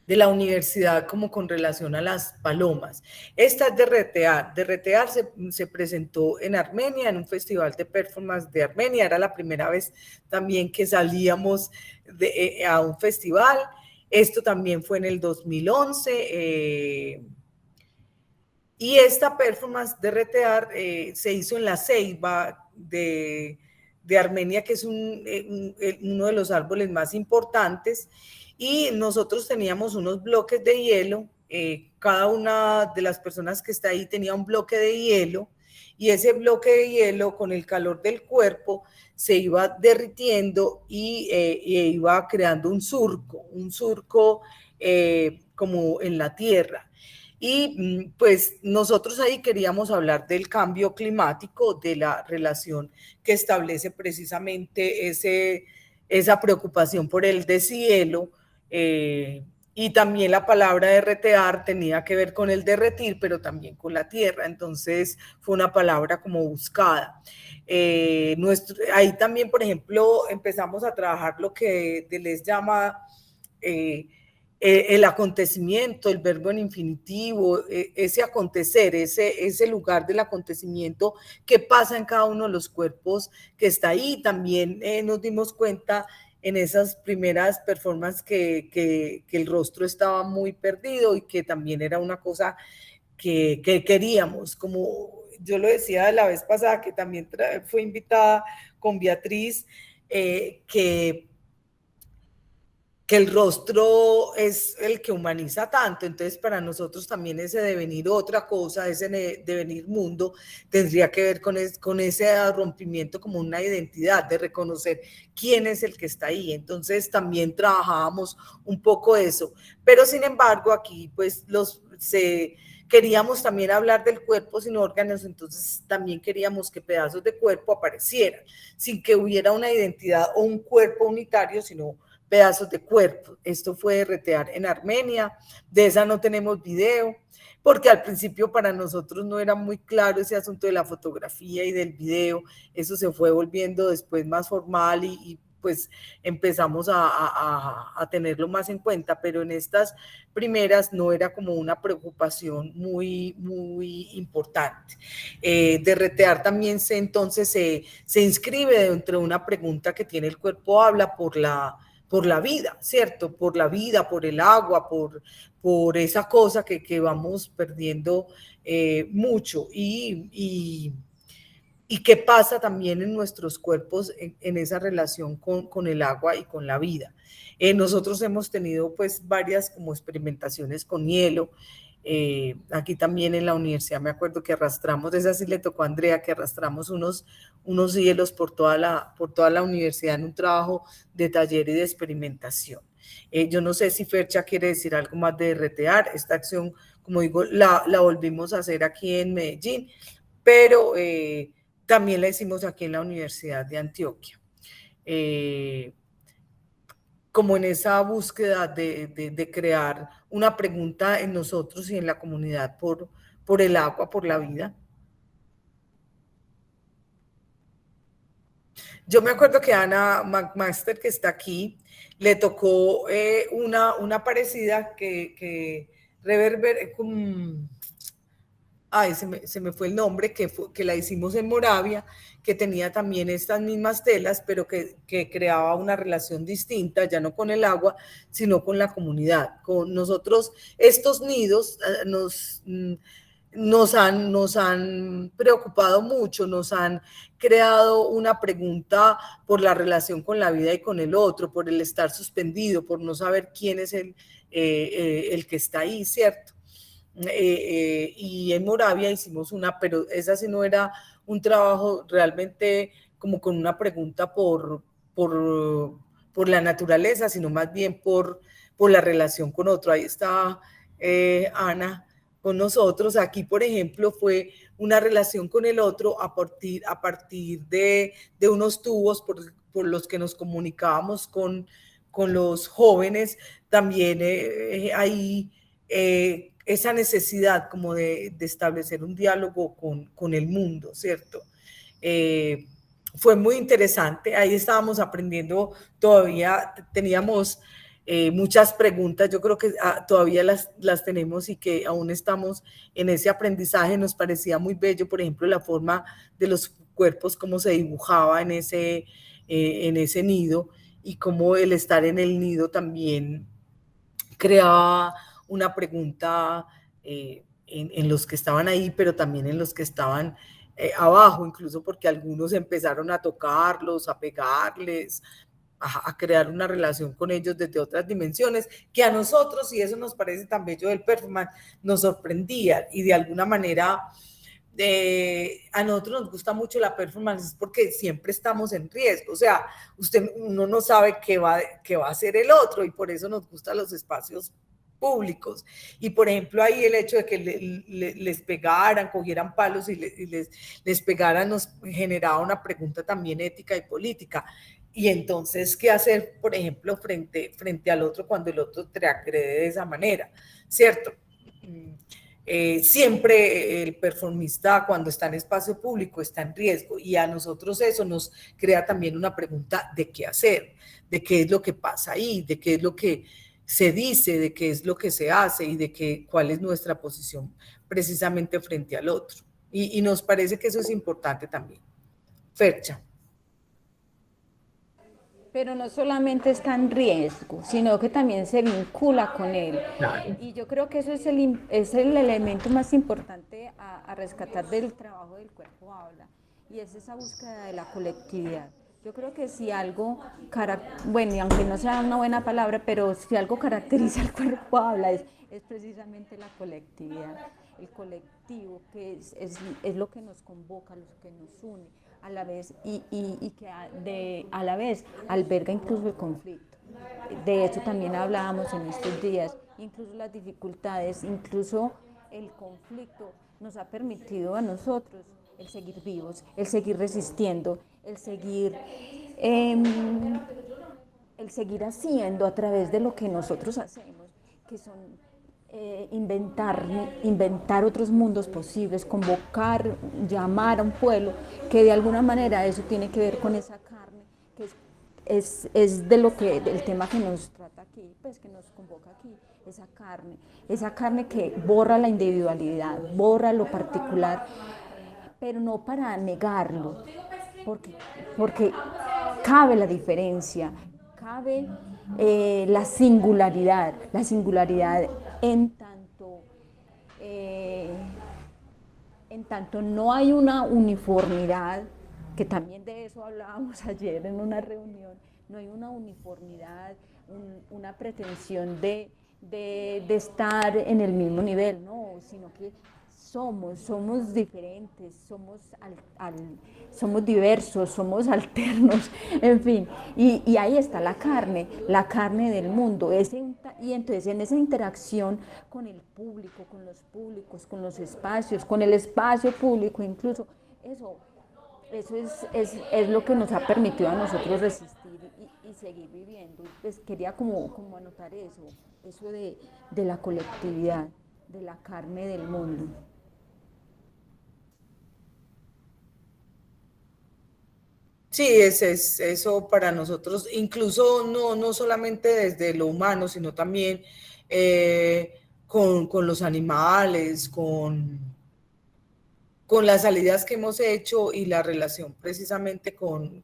S2: la universidad, como con relación a las palomas. Esta es Derretear. Derretear se presentó en Armenia, en un festival de performance de Armenia. Era la primera vez también que salíamos a un festival. Esto también fue en el 2011. Y esta performance de Retear se hizo en la ceiba de Armenia, que es uno de los árboles más importantes, y nosotros teníamos unos bloques de hielo, cada una de las personas que está ahí tenía un bloque de hielo, y ese bloque de hielo con el calor del cuerpo se iba derritiendo y iba creando un surco como en la tierra. Y pues nosotros ahí queríamos hablar del cambio climático, de la relación que establece precisamente esa preocupación por el deshielo, y también la palabra derretear tenía que ver con el derretir, pero también con la tierra, entonces fue una palabra como buscada. Ahí también, por ejemplo, empezamos a trabajar lo que Deleuze llama el acontecimiento, el verbo en infinitivo, ese acontecer, ese lugar del acontecimiento que pasa en cada uno de los cuerpos que está ahí. También nos dimos cuenta en esas primeras performances que el rostro estaba muy perdido y que también era una cosa que queríamos, como yo lo decía la vez pasada, que también fue invitada con Beatriz, que el rostro es el que humaniza tanto, entonces para nosotros también ese devenir otra cosa, ese devenir mundo, tendría que ver con ese rompimiento como una identidad, de reconocer quién es el que está ahí. Entonces también trabajábamos un poco eso, pero sin embargo aquí pues queríamos también hablar del cuerpo sin órganos, entonces también queríamos que pedazos de cuerpo aparecieran, sin que hubiera una identidad o un cuerpo unitario, sino pedazos de cuerpo. Esto fue Retear en Armenia, de esa no tenemos video, porque al principio para nosotros no era muy claro ese asunto de la fotografía y del video, eso se fue volviendo después más formal y pues empezamos a tenerlo más en cuenta, pero en estas primeras no era como una preocupación muy, muy importante. De Retear también entonces se inscribe dentro de una pregunta que tiene el cuerpo habla por la vida, ¿cierto? Por la vida, por el agua, por esa cosa que vamos perdiendo mucho. Y qué pasa también en nuestros cuerpos en esa relación con el agua y con la vida. Nosotros hemos tenido pues varias como experimentaciones con hielo. Aquí también en la universidad me acuerdo que arrastramos, esa sí le tocó a Andrea, que arrastramos unos hielos por toda la universidad en un trabajo de taller y de experimentación. Yo no sé si Fercha quiere decir algo más de Retear. Esta acción, como digo, la volvimos a hacer aquí en Medellín, pero también la hicimos aquí en la Universidad de Antioquia. Como en esa búsqueda de crear una pregunta en nosotros y en la comunidad por el agua, por la vida. Yo me acuerdo que a Ana McMaster, que está aquí, le tocó una parecida que reverber, se me fue el nombre, que la hicimos en Moravia, que tenía también estas mismas telas, pero que creaba una relación distinta, ya no con el agua, sino con la comunidad. Con nosotros, estos nidos nos han preocupado mucho, nos han creado una pregunta por la relación con la vida y con el otro, por el estar suspendido, por no saber quién es el que está ahí, ¿cierto? Y en Moravia hicimos pero esa sí no era un trabajo realmente como con una pregunta por la naturaleza, sino más bien por la relación con otro. Ahí está Ana con nosotros. Aquí, por ejemplo, fue una relación con el otro a partir de unos tubos por los que nos comunicábamos con los jóvenes. También ahí esa necesidad como de establecer un diálogo con el mundo, ¿cierto? Fue muy interesante, ahí estábamos aprendiendo, todavía teníamos muchas preguntas, yo creo que todavía las tenemos y que aún estamos en ese aprendizaje. Nos parecía muy bello, por ejemplo, la forma de los cuerpos, cómo se dibujaba en ese nido y cómo el estar en el nido también creaba una pregunta en los que estaban ahí, pero también en los que estaban abajo, incluso porque algunos empezaron a tocarlos, a pegarles, a crear una relación con ellos desde otras dimensiones, que a nosotros, y eso nos parece tan bello del performance, nos sorprendía, y de alguna manera a nosotros nos gusta mucho la performance porque siempre estamos en riesgo, o sea, uno no sabe qué va a hacer el otro, y por eso nos gustan los espacios públicos. Y por ejemplo ahí el hecho de que les pegaran, cogieran palos y les pegaran, nos generaba una pregunta también ética y política. Y entonces, ¿qué hacer, por ejemplo, frente al otro cuando el otro te agrede de esa manera? ¿Cierto? Siempre el performista, cuando está en espacio público, está en riesgo, y a nosotros eso nos crea también una pregunta de qué hacer, de qué es lo que pasa ahí, de qué es lo que se dice, de qué es lo que se hace y de cuál es nuestra posición precisamente frente al otro. Y nos parece que eso es importante también. Fercha.
S6: Pero no solamente está en riesgo, sino que también se vincula con él. Claro. Y yo creo que eso es el elemento más importante a rescatar del trabajo del Cuerpo Habla, y es esa búsqueda de la colectividad. Yo creo que si algo, bueno, y aunque no sea una buena palabra, pero si algo caracteriza al Cuerpo Habla es precisamente la colectividad, el colectivo, que es lo que nos convoca, lo que nos une a la vez, y que a la vez alberga incluso el conflicto. De hecho también hablábamos en estos días, incluso las dificultades, incluso el conflicto nos ha permitido a nosotros el seguir vivos, el seguir resistiendo, el seguir haciendo a través de lo que nosotros hacemos, que son inventar otros mundos posibles, convocar, llamar a un pueblo, que de alguna manera eso tiene que ver con esa carne, que es de lo que el tema que nos trata aquí, pues que nos convoca aquí, esa carne que borra la individualidad, borra lo particular, pero no para negarlo, porque cabe la diferencia, cabe la singularidad en tanto no hay una uniformidad, que también de eso hablábamos ayer en una reunión, no hay una uniformidad, una pretensión de estar en el mismo nivel, no, sino que somos diferentes, somos diversos, somos alternos, en fin, y ahí está la carne del mundo, y entonces en esa interacción con el público, con los públicos, con los espacios, con el espacio público incluso, eso es lo que nos ha permitido a nosotros resistir y seguir viviendo. Pues quería como anotar eso de la colectividad, de la carne del mundo.
S2: Sí, eso para nosotros, incluso no solamente desde lo humano, sino también con los animales, con las salidas que hemos hecho y la relación precisamente con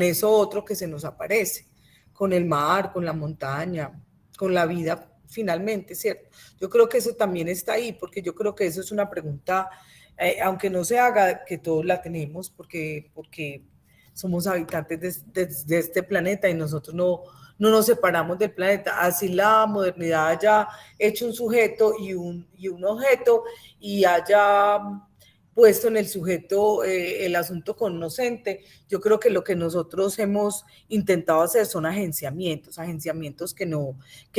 S2: eso otro que se nos aparece, con el mar, con la montaña, con la vida finalmente, ¿cierto? Yo creo que eso también está ahí, porque yo creo que eso es una pregunta, aunque no se haga, que todos la tenemos, porque somos habitantes de este planeta y nosotros no nos separamos del planeta. Así la modernidad haya hecho un sujeto y un objeto y haya puesto en el sujeto el asunto cognoscente, yo creo que lo que nosotros hemos intentado hacer son agenciamientos que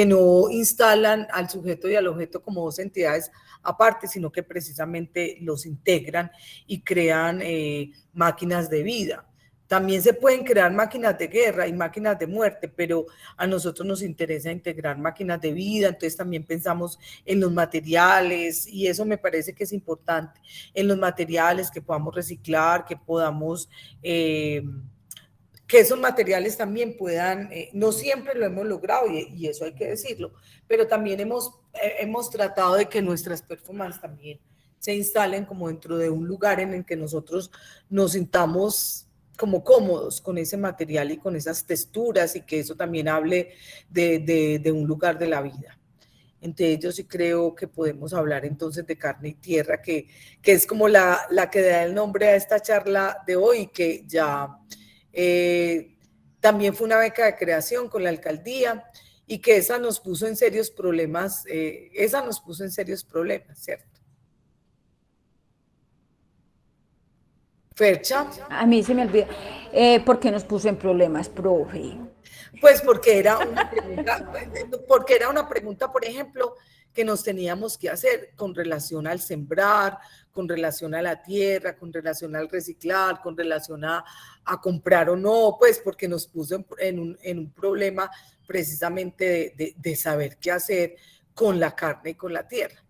S2: no instalan al sujeto y al objeto como dos entidades aparte, sino que precisamente los integran y crean máquinas de vida. También se pueden crear máquinas de guerra y máquinas de muerte, pero a nosotros nos interesa integrar máquinas de vida, entonces también pensamos en los materiales, y eso me parece que es importante, en los materiales que podamos reciclar, que podamos, que esos materiales también puedan, no siempre lo hemos logrado, y eso hay que decirlo, pero también hemos tratado de que nuestras performances también se instalen como dentro de un lugar en el que nosotros nos sintamos como cómodos con ese material y con esas texturas, y que eso también hable de un lugar de la vida. Entre ellos sí creo que podemos hablar entonces de Carne y Tierra, que es como la que da el nombre a esta charla de hoy, que ya también fue una beca de creación con la alcaldía y que esa nos puso en serios problemas, ¿cierto? Fercha.
S6: A mí se me olvida. ¿Por qué nos puso en problemas, profe?
S2: Pues porque era una pregunta, por ejemplo, que nos teníamos que hacer con relación al sembrar, con relación a la tierra, con relación al reciclar, con relación a comprar o no, pues porque nos puso en un problema precisamente de saber qué hacer con la carne y con la tierra.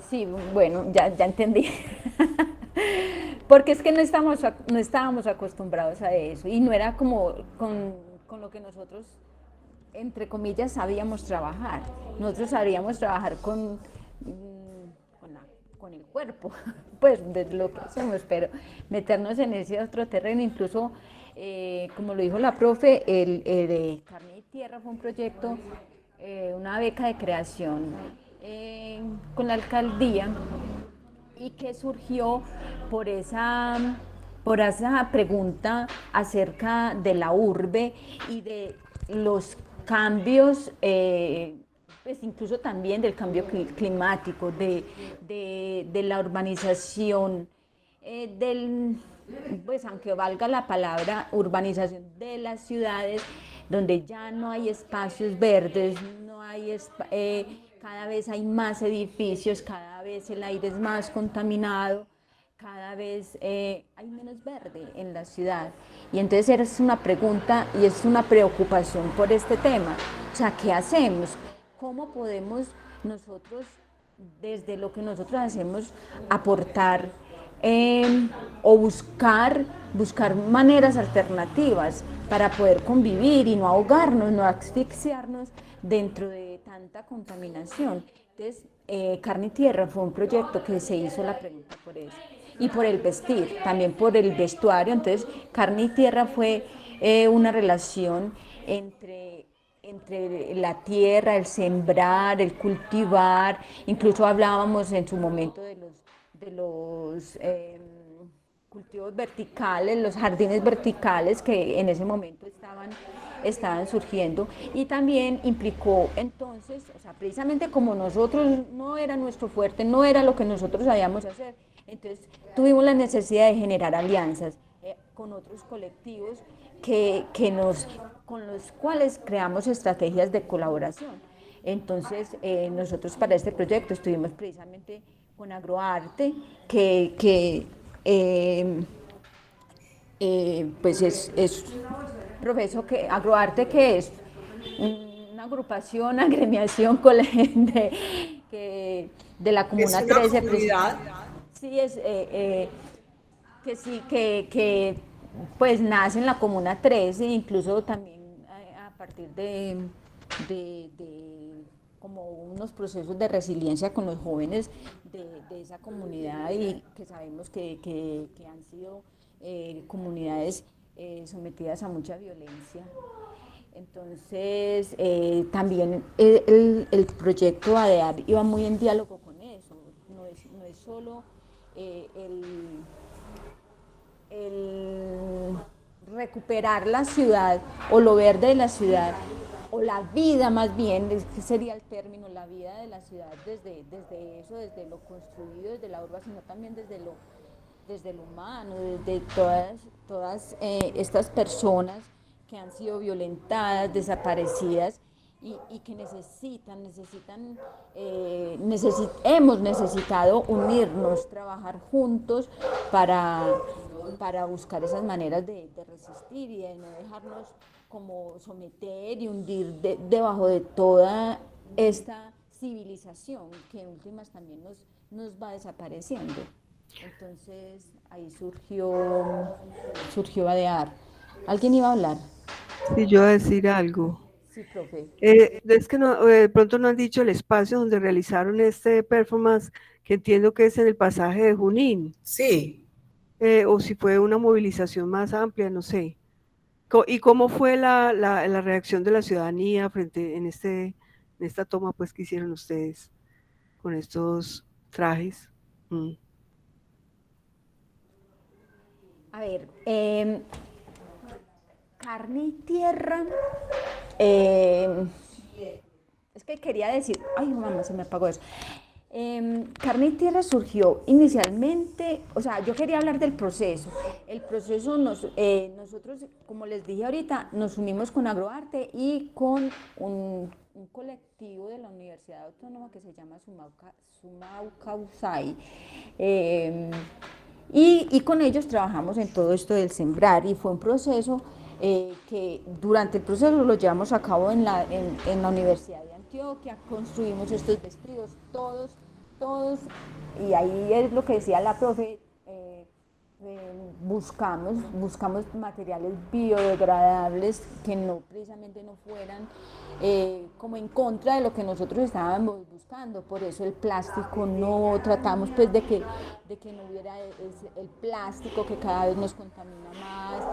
S6: Sí, bueno, ya entendí. Porque es que no estábamos acostumbrados a eso y no era como con lo que nosotros, entre comillas, sabíamos trabajar. Nosotros sabíamos trabajar con el cuerpo, pues de lo que hacemos, pero meternos en ese otro terreno, incluso, como lo dijo la profe, el Carne y Tierra fue un proyecto, una beca de creación con la alcaldía, y que surgió por esa pregunta acerca de la urbe y de los cambios, pues incluso también del cambio climático, de la urbanización, pues aunque valga la palabra urbanización de las ciudades, donde ya no hay espacios verdes, no hay cada vez hay más edificios, cada vez el aire es más contaminado, cada vez hay menos verde en la ciudad. Y entonces es una pregunta y es una preocupación por este tema. O sea, ¿qué hacemos? ¿Cómo podemos nosotros, desde lo que nosotros hacemos, aportar o buscar maneras alternativas para poder convivir y no ahogarnos, no asfixiarnos dentro de tanta contaminación? Entonces, Carne y Tierra fue un proyecto que se hizo la pregunta por eso. Y por el vestir, también por el vestuario. Entonces, Carne y Tierra fue una relación entre la tierra, el sembrar, el cultivar. Incluso hablábamos en su momento de los cultivos verticales, los jardines verticales que en ese momento estaban surgiendo, y también implicó entonces, o sea, precisamente como nosotros no era nuestro fuerte, no era lo que nosotros sabíamos hacer, entonces tuvimos la necesidad de generar alianzas con otros colectivos con los cuales creamos estrategias de colaboración. Entonces nosotros para este proyecto estuvimos precisamente con Agroarte, pues es profesor que Agroarte, que es una agrupación, una agremiación de la Comuna
S2: es una
S6: 13.
S2: comunidad.
S6: Sí, que pues nace en la Comuna 13, incluso también a partir de como unos procesos de resiliencia con los jóvenes de esa comunidad, y que sabemos que han sido comunidades sometidas a mucha violencia. Entonces, también el proyecto ADEAR iba muy en diálogo con eso, no es solo el recuperar la ciudad o lo verde de la ciudad, o la vida más bien, que sería el término, la vida de la ciudad desde eso, desde lo construido, desde la urba, sino también desde lo humano, desde todas estas personas que han sido violentadas, desaparecidas, y que hemos necesitado unirnos, trabajar juntos para buscar esas maneras de resistir y de no dejarnos como someter y hundir debajo de toda esta civilización que en últimas también nos va desapareciendo. Entonces ahí surgió ADEAR. ¿Alguien iba a hablar?
S1: Sí, yo iba a decir algo.
S6: Sí, profe.
S1: Es que de pronto no han dicho el espacio donde realizaron este performance, que entiendo que es en el pasaje de Junín.
S2: Sí.
S1: O si fue una movilización más amplia, no sé. ¿Y cómo fue la reacción de la ciudadanía frente en esta toma pues que hicieron ustedes con estos trajes? Mm.
S6: A ver, Carne y Tierra, es que quería decir, ay mamá, se me apagó eso. Carne y Tierra surgió inicialmente, o sea, yo quería hablar del proceso. El proceso, nosotros, como les dije ahorita, nos unimos con Agroarte y con un colectivo de la Universidad Autónoma que se llama Sumaucausai. Y con ellos trabajamos en todo esto del sembrar y fue un proceso que durante el proceso lo llevamos a cabo en la Universidad de Antioquia, construimos estos vestidos todos, y ahí es lo que decía la profe, buscamos materiales biodegradables que no precisamente no fueran como en contra de lo que nosotros estábamos buscando. Por eso el plástico, no tratamos pues de que no hubiera el plástico que cada vez nos contamina más,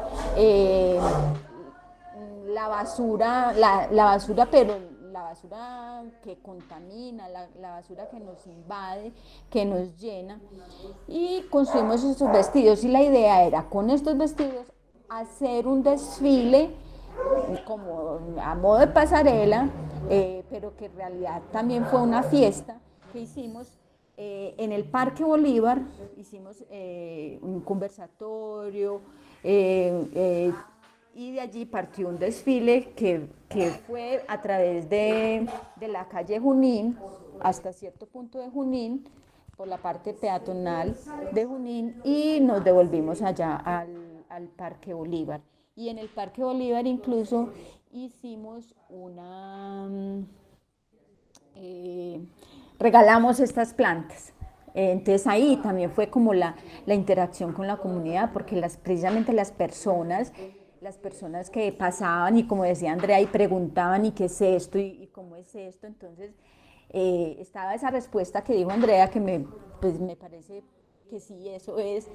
S6: la basura, pero la basura que contamina, la basura que nos invade, que nos llena, y construimos estos vestidos, y la idea era con estos vestidos hacer un desfile como a modo de pasarela, pero que en realidad también fue una fiesta que hicimos en el Parque Bolívar. Hicimos un conversatorio, y de allí partió un desfile que fue a través de la calle Junín hasta cierto punto de Junín, por la parte peatonal de Junín, y nos devolvimos allá al Parque Bolívar. Y en el Parque Bolívar incluso hicimos regalamos estas plantas. Entonces ahí también fue como la interacción con la comunidad, porque precisamente las personas que pasaban y, como decía Andrea, y preguntaban y qué es esto y cómo es esto, entonces estaba esa respuesta que dijo Andrea, que pues me parece que sí, eso es,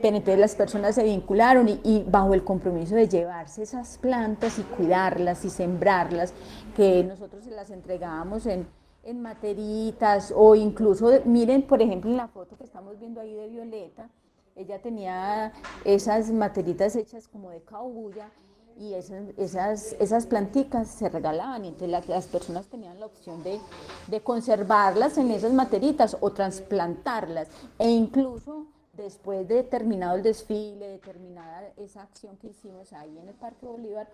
S6: pero entonces las personas se vincularon y bajo el compromiso de llevarse esas plantas y cuidarlas y sembrarlas, que nosotros se las entregábamos en materitas, o incluso, miren, por ejemplo, en la foto que estamos viendo ahí de Violeta, ella tenía esas materitas hechas como de caubulla, y esas planticas se regalaban, y entonces las personas tenían la opción de conservarlas en esas materitas o trasplantarlas, e incluso después de terminado el desfile, de terminada esa acción que hicimos ahí en el Parque Bolívar,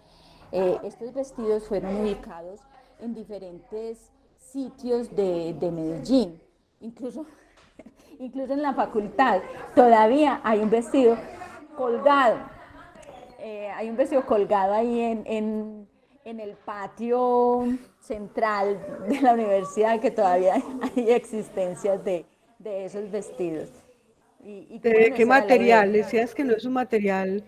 S6: estos vestidos fueron ubicados en diferentes sitios de Medellín, incluso en la facultad todavía hay un vestido colgado. Ahí en el patio central de la universidad, que todavía hay existencias de esos vestidos.
S1: ¿De qué material? Decías que no es un material.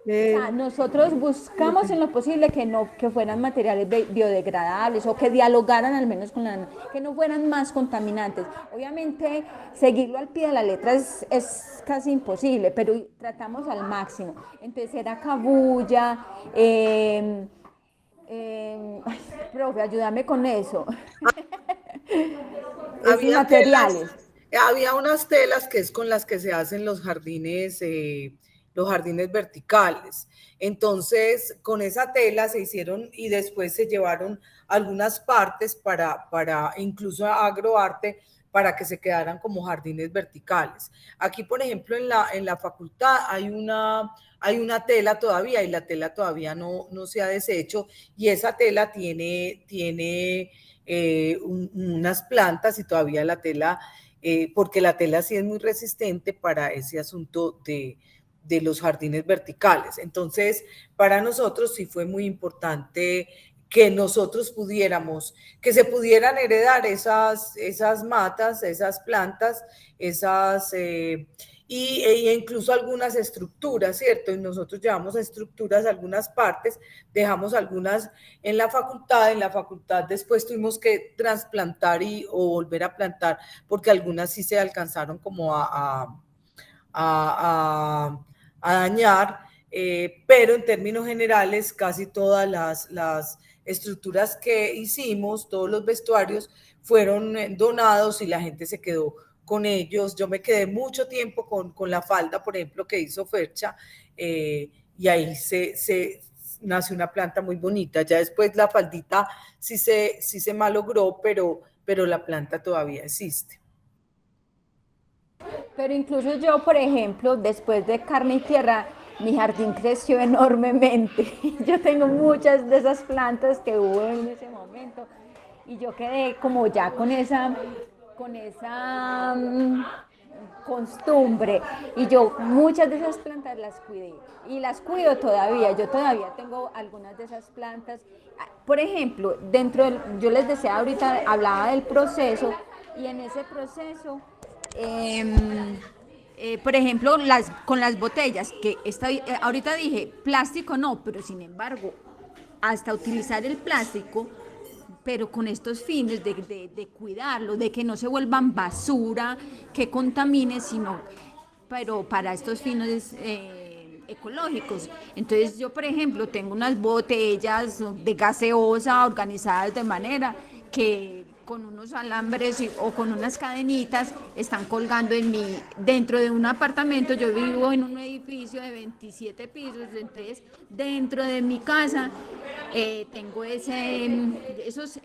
S6: O sea, nosotros buscamos en lo posible que fueran materiales biodegradables, o que dialogaran al menos que no fueran más contaminantes. Obviamente seguirlo al pie de la letra es casi imposible, pero tratamos al máximo. Entonces era cabuya, profe, ayúdame con eso.
S2: Había
S6: materiales.
S2: Había unas telas que es con las que se hacen los jardines verticales. Entonces, con esa tela se hicieron, y después se llevaron algunas partes para incluso a Agroarte, para que se quedaran como jardines verticales. Aquí, por ejemplo, en la facultad hay una tela todavía, y la tela todavía no se ha deshecho, y esa tela tiene unas plantas, y todavía la tela, porque la tela sí es muy resistente para ese asunto de los jardines verticales. Entonces, para nosotros sí fue muy importante que nosotros que se pudieran heredar esas matas, esas plantas, e incluso algunas estructuras, ¿cierto? Y nosotros llevamos estructuras, algunas partes, dejamos algunas en la facultad después tuvimos que trasplantar o volver a plantar, porque algunas sí se alcanzaron como a dañar, pero en términos generales casi todas las estructuras que hicimos, todos los vestuarios fueron donados y la gente se quedó con ellos. Yo me quedé mucho tiempo con la falda, por ejemplo, que hizo Fercha, y ahí se nació una planta muy bonita. Ya después la faldita sí se malogró, pero la planta todavía existe.
S6: Pero incluso yo, por ejemplo, después de Carne y Tierra, mi jardín creció enormemente. Yo tengo muchas de esas plantas que hubo en ese momento y yo quedé como ya con esa costumbre, y yo muchas de esas plantas las cuidé y las cuido todavía. Yo todavía tengo algunas de esas plantas. Por ejemplo, yo les decía ahorita, hablaba del proceso, y en ese proceso por ejemplo, con las botellas, que ahorita dije plástico no, pero sin embargo, hasta utilizar el plástico, pero con estos fines de cuidarlo, de que no se vuelvan basura, que contamine, pero para estos fines ecológicos. Entonces yo, por ejemplo, tengo unas botellas de gaseosa organizadas de manera que con unos alambres o con unas cadenitas están colgando dentro de un apartamento. Yo vivo en un edificio de 27 pisos, entonces dentro de mi casa tengo esos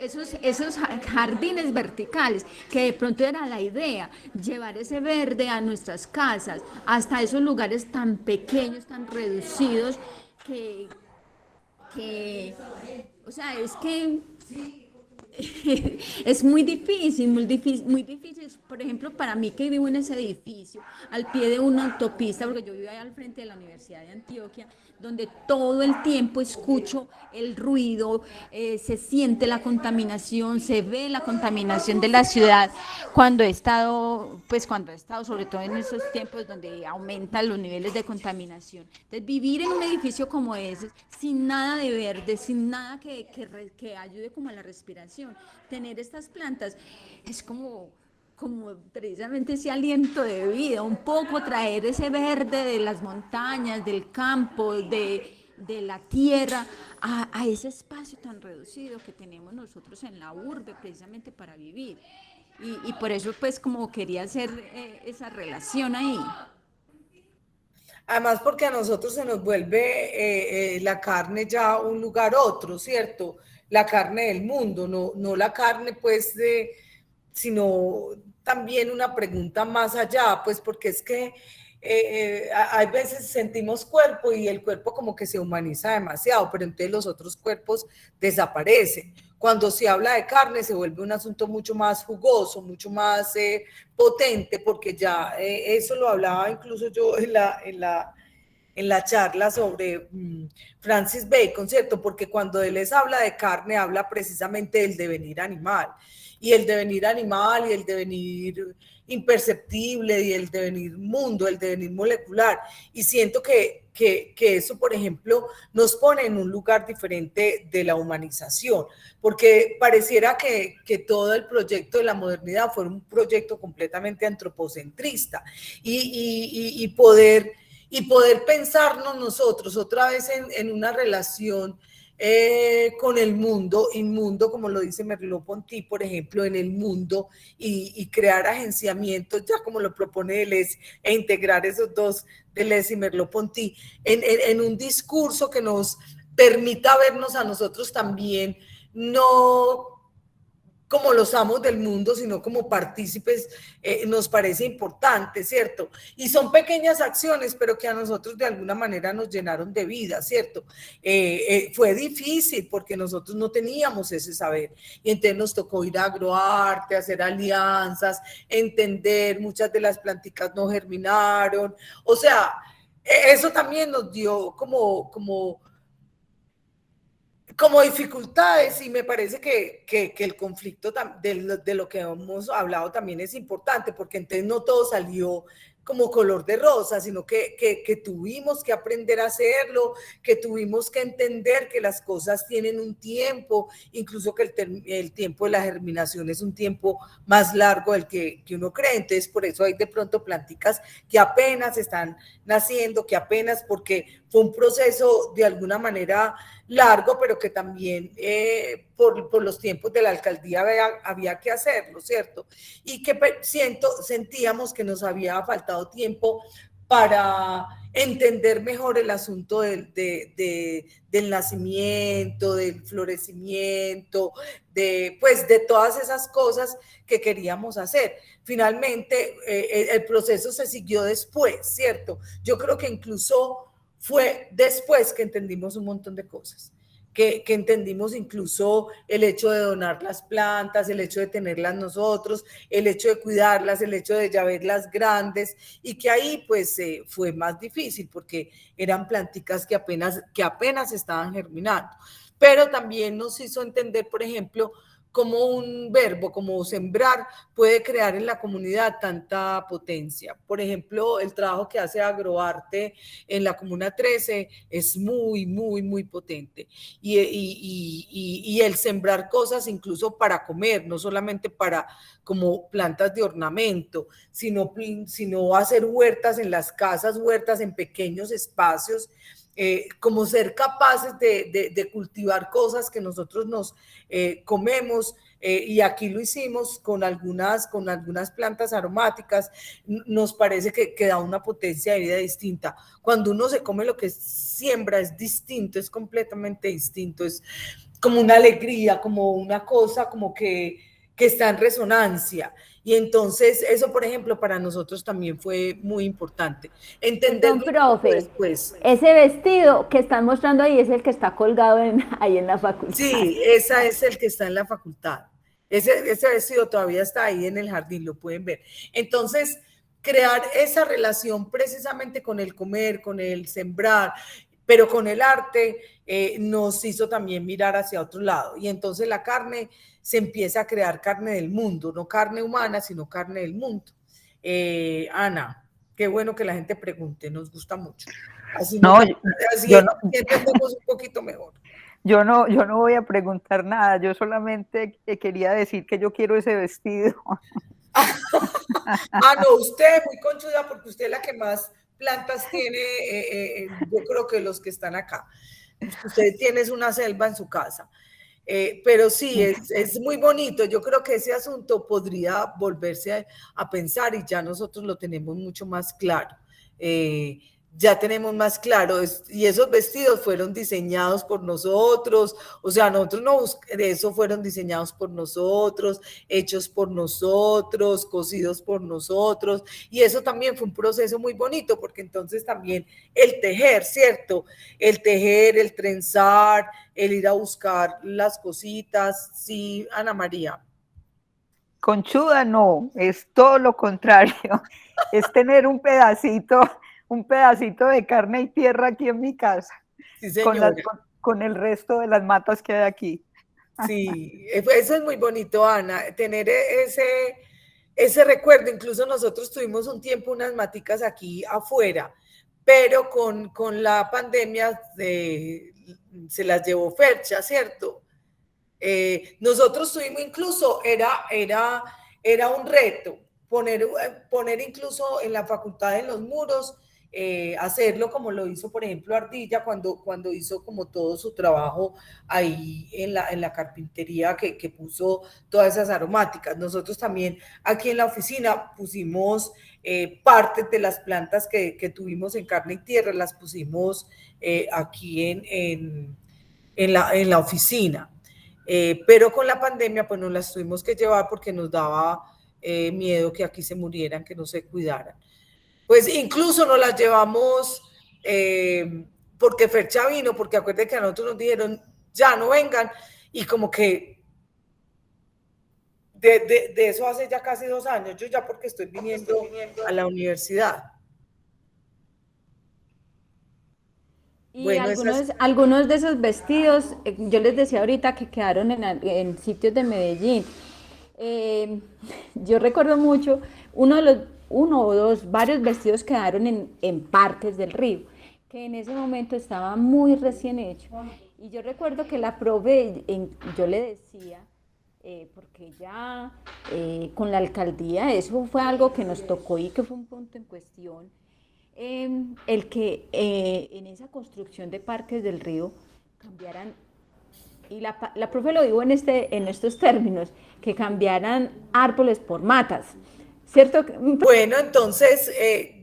S6: jardines verticales, que de pronto era la idea, llevar ese verde a nuestras casas, hasta esos lugares tan pequeños, tan reducidos, o sea, es que es muy difícil, muy difícil, muy difícil. Por ejemplo, para mí, que vivo en ese edificio, al pie de una autopista, porque yo vivo ahí al frente de la Universidad de Antioquia, donde todo el tiempo escucho el ruido, se siente la contaminación, se ve la contaminación de la ciudad. Cuando he estado sobre todo en esos tiempos donde aumentan los niveles de contaminación. Entonces, vivir en un edificio como ese, sin nada de verde, sin nada que ayude como a la respiración, tener estas plantas, es como precisamente ese aliento de vida, un poco traer ese verde de las montañas, del campo, de la tierra, a ese espacio tan reducido que tenemos nosotros en la urbe, precisamente para vivir. Y por eso, pues, como quería hacer esa relación ahí.
S2: Además, porque a nosotros se nos vuelve la carne ya un lugar otro, ¿cierto? La carne del mundo, no la carne, pues, sino también una pregunta más allá, pues, porque es que hay veces sentimos cuerpo y el cuerpo como que se humaniza demasiado, pero entonces los otros cuerpos desaparecen. Cuando se habla de carne se vuelve un asunto mucho más jugoso, mucho más potente, porque ya eso lo hablaba incluso yo en la charla sobre Francis Bacon, ¿cierto? Porque cuando él les habla de carne, habla precisamente del devenir animal, y el devenir animal y el devenir imperceptible y el devenir mundo, el devenir molecular, y siento que eso, por ejemplo, nos pone en un lugar diferente de la humanización, porque pareciera que todo el proyecto de la modernidad fue un proyecto completamente antropocentrista, y poder pensarnos nosotros otra vez en una relación con el mundo, inmundo, como lo dice Merleau-Ponty, por ejemplo, en el mundo, y crear agenciamientos, ya como lo propone Deleuze, e integrar esos dos, Deleuze y Merleau-Ponty, en un discurso que nos permita vernos a nosotros también, no como los amos del mundo, sino como partícipes, nos parece importante, ¿cierto? Y son pequeñas acciones, pero que a nosotros de alguna manera nos llenaron de vida, ¿cierto? Fue difícil porque nosotros no teníamos ese saber, y entonces nos tocó ir a Agroarte, hacer alianzas, entender, muchas de las planticas no germinaron, o sea, eso también nos dio como dificultades, y me parece que el conflicto de lo que hemos hablado también es importante, porque entonces no todo salió como color de rosa, sino que tuvimos que aprender a hacerlo, que tuvimos que entender que las cosas tienen un tiempo, incluso que el tiempo de la germinación es un tiempo más largo del que uno cree. Entonces, por eso hay de pronto planticas que apenas están naciendo, que apenas, porque fue un proceso de alguna manera largo, pero que también por los tiempos de la alcaldía había que hacerlo, ¿cierto? Y que sentíamos que nos había faltado tiempo para entender mejor el asunto del nacimiento, del florecimiento, pues de todas esas cosas que queríamos hacer. Finalmente, el proceso se siguió después, ¿cierto? Yo creo que incluso fue después que entendimos un montón de cosas, que entendimos incluso el hecho de donar las plantas, el hecho de tenerlas nosotros, el hecho de cuidarlas, el hecho de ya verlas grandes, y que ahí pues fue más difícil porque eran planticas que apenas estaban germinando. Pero también nos hizo entender, por ejemplo, cómo un verbo, como sembrar, puede crear en la comunidad tanta potencia. Por ejemplo, el trabajo que hace Agroarte en la Comuna 13 es muy, muy, muy potente. Y el sembrar cosas incluso para comer, no solamente para como plantas de ornamento, sino hacer huertas en las casas, huertas en pequeños espacios, como ser capaces de cultivar cosas que nosotros nos comemos, y aquí lo hicimos con algunas plantas aromáticas. Nos parece que da una potencia de vida distinta. Cuando uno se come lo que siembra es distinto, es completamente distinto, es como una alegría, como una cosa como que está en resonancia. Y entonces eso, por ejemplo, para nosotros también fue muy importante.
S6: Entenderlo después. Ese vestido que están mostrando ahí es el que está colgado ahí en la facultad.
S2: Sí, ese es el que está en la facultad. Ese vestido todavía está ahí en el jardín, lo pueden ver. Entonces, crear esa relación precisamente con el comer, con el sembrar, pero con el arte, nos hizo también mirar hacia otro lado. Y entonces la carne se empieza a crear carne del mundo, no carne humana, sino carne del mundo. Ana, qué bueno que la gente pregunte, nos gusta mucho. Así entendemos un poquito mejor.
S8: Yo no voy a preguntar nada, yo solamente quería decir que yo quiero ese vestido.
S2: No, usted muy conchuda porque usted es la que más plantas tiene, yo creo que los que están acá. Usted tiene una selva en su casa. Pero sí, es muy bonito. Yo creo que ese asunto podría volverse a pensar, y ya nosotros lo tenemos mucho más claro. Ya tenemos más claro, y esos vestidos fueron diseñados por nosotros, o sea, nosotros no eso fueron diseñados por nosotros, hechos por nosotros, cosidos por nosotros, y eso también fue un proceso muy bonito, porque entonces también el tejer, ¿cierto? El tejer, el trenzar, el ir a buscar las cositas. Sí, Ana María.
S8: Conchuda no, es todo lo contrario, es tener un pedacito de carne y tierra aquí en mi casa,
S2: sí,
S8: con el resto de las matas que hay aquí.
S2: Sí, eso es muy bonito, Ana, tener ese recuerdo. Incluso nosotros tuvimos un tiempo unas maticas aquí afuera, pero con la pandemia se las llevó Fercha, ¿cierto? Nosotros tuvimos incluso, era un reto poner incluso en la facultad, en los muros, hacerlo como lo hizo, por ejemplo, Ardilla cuando hizo como todo su trabajo ahí en la carpintería, que puso todas esas aromáticas. Nosotros también aquí en la oficina pusimos partes de las plantas que tuvimos en Carne y Tierra, las pusimos aquí en la oficina. Pero con la pandemia pues nos las tuvimos que llevar porque nos daba miedo que aquí se murieran, que no se cuidaran. Pues incluso nos las llevamos porque Fercha vino, porque acuérdense que a nosotros nos dijeron ya no vengan, y como que de eso hace ya casi 2 años, yo ya porque estoy viniendo a la universidad.
S6: Y bueno, algunos de esos vestidos, yo les decía ahorita que quedaron en sitios de Medellín. Yo recuerdo mucho, uno de los uno o dos, varios vestidos quedaron en Parques del Río, que en ese momento estaba muy recién hecho. Y yo recuerdo que la probé, yo le decía, porque ya con la alcaldía, eso fue algo que nos tocó y que fue un punto en cuestión, el que en esa construcción de Parques del Río cambiaran, y la profe lo dijo en estos términos, que cambiaran árboles por matas, ¿cierto?
S2: Bueno, entonces,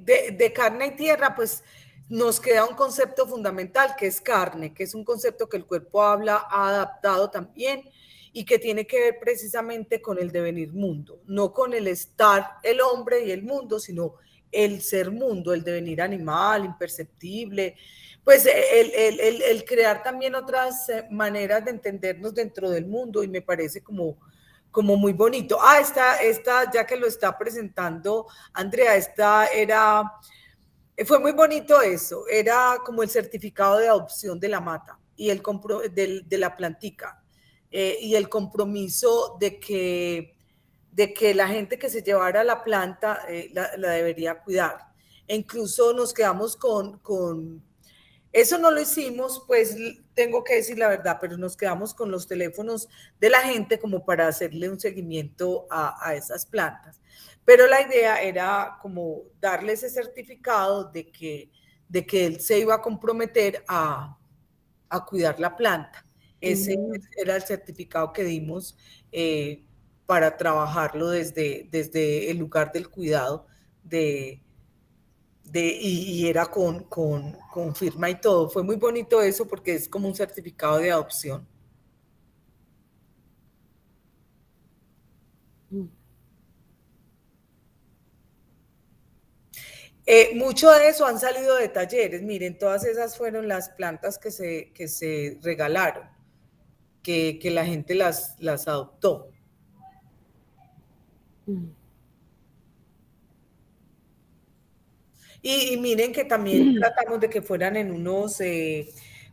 S2: de carne y tierra, pues nos queda un concepto fundamental que es carne, que es un concepto que el cuerpo ha adaptado también y que tiene que ver precisamente con el devenir mundo, no con el estar el hombre y el mundo, sino el ser mundo, el devenir animal, imperceptible, pues el crear también otras maneras de entendernos dentro del mundo, y me parece como muy bonito. Esta, ya que lo está presentando Andrea, fue muy bonito eso, era como el certificado de adopción de la mata y de la plantica, y el compromiso de que la gente que se llevara la planta la debería cuidar. E incluso nos quedamos con eso no lo hicimos, pues tengo que decir la verdad, pero nos quedamos con los teléfonos de la gente como para hacerle un seguimiento a esas plantas. Pero la idea era como darle ese certificado de que él se iba a comprometer a cuidar la planta. Ese era el certificado que dimos para trabajarlo desde el lugar del cuidado y era con firma y todo. Fue muy bonito eso porque es como un certificado de adopción. Mucho de eso han salido de talleres. Miren, todas esas fueron las plantas que se regalaron, que la gente las adoptó. Y miren que también tratamos de que fueran en unos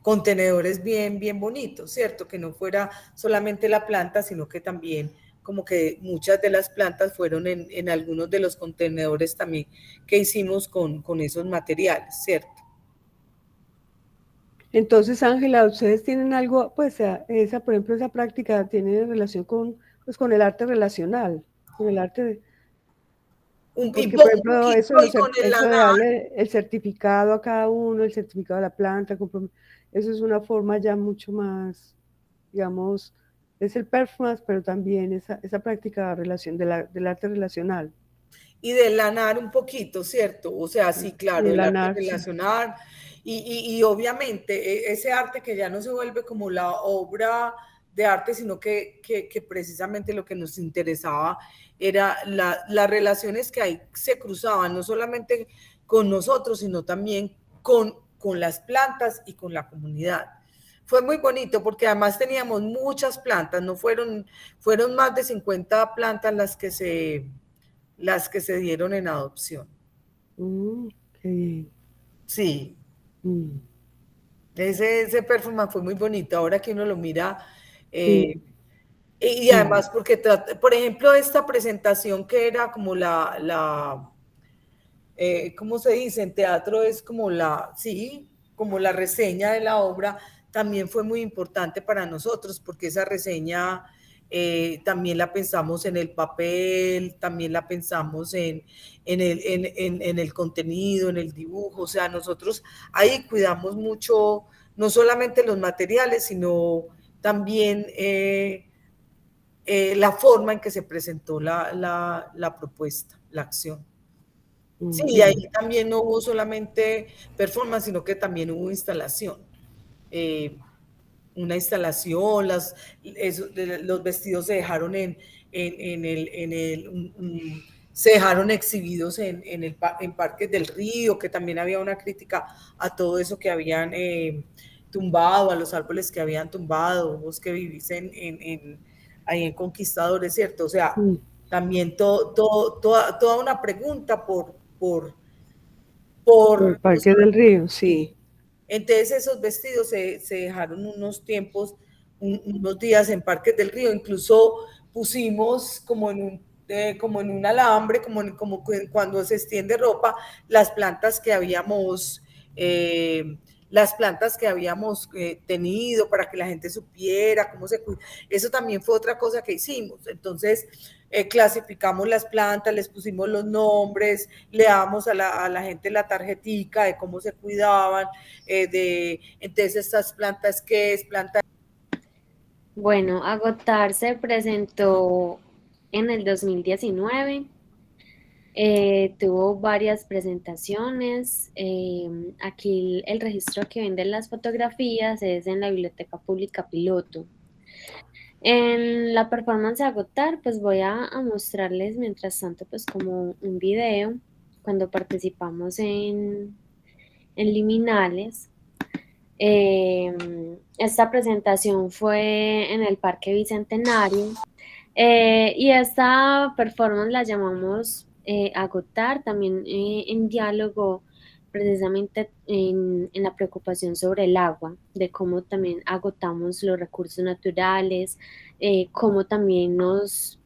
S2: contenedores bien bonitos, ¿cierto? Que no fuera solamente la planta, sino que también como que muchas de las plantas fueron en algunos de los contenedores también que hicimos con esos materiales, ¿cierto?
S1: Entonces, Ángela, ustedes tienen algo, pues, por ejemplo, esa práctica tiene relación con el arte relacional, con el arte de... Porque, por ejemplo, eso de darle el certificado a cada uno, el certificado de la planta, eso es una forma ya mucho más, digamos, es el performance, pero también esa práctica del arte relacional.
S2: Y del lanar un poquito, ¿cierto? O sea, sí, claro, el arte relacional. Y obviamente ese arte que ya no se vuelve como la obra de arte, sino que precisamente lo que nos interesaba era las relaciones que ahí se cruzaban, no solamente con nosotros, sino también con las plantas y con la comunidad. Fue muy bonito porque además teníamos muchas plantas, no fueron más de 50 plantas las que se dieron en adopción.
S1: Okay.
S2: Sí. Ese performance fue muy bonito, ahora que uno lo mira. Y además porque, por ejemplo, esta presentación que era como ¿cómo se dice? En teatro es como como la reseña de la obra, también fue muy importante para nosotros, porque esa reseña también la pensamos en el papel, también la pensamos en el contenido, en el dibujo. O sea, nosotros ahí cuidamos mucho, no solamente los materiales, sino también la forma en que se presentó la propuesta, la acción. Sí, ahí también no hubo solamente performance, sino que también hubo instalación. Una instalación, los vestidos se dejaron se dejaron exhibidos en Parques del Río, que también había una crítica a todo eso que habían tumbado, a los árboles que habían tumbado, vos que vivís ahí en Conquistadores, ¿cierto? O sea, también toda una pregunta por
S1: el Parque del Río, sí.
S2: Entonces esos vestidos se dejaron unos tiempos, unos días en Parques del Río, incluso pusimos como en como en un alambre, como cuando se extiende ropa, las plantas que habíamos tenido para que la gente supiera cómo se cuida. Eso también fue otra cosa que hicimos. Entonces, clasificamos las plantas, les pusimos los nombres, le damos a la gente la tarjetica de cómo se cuidaban, entonces estas plantas, ¿qué es? Planta.
S7: Bueno, Agotar se presentó en el 2019. Tuvo varias presentaciones. Aquí el registro que venden las fotografías es en la Biblioteca Pública Piloto. En la performance de Agotar, pues voy a mostrarles mientras tanto pues como un video cuando participamos en Liminales. Esta presentación fue en el Parque Bicentenario y esta performance la llamamos Agotar, también en diálogo precisamente en la preocupación sobre el agua, de cómo también agotamos los recursos naturales, cómo también nos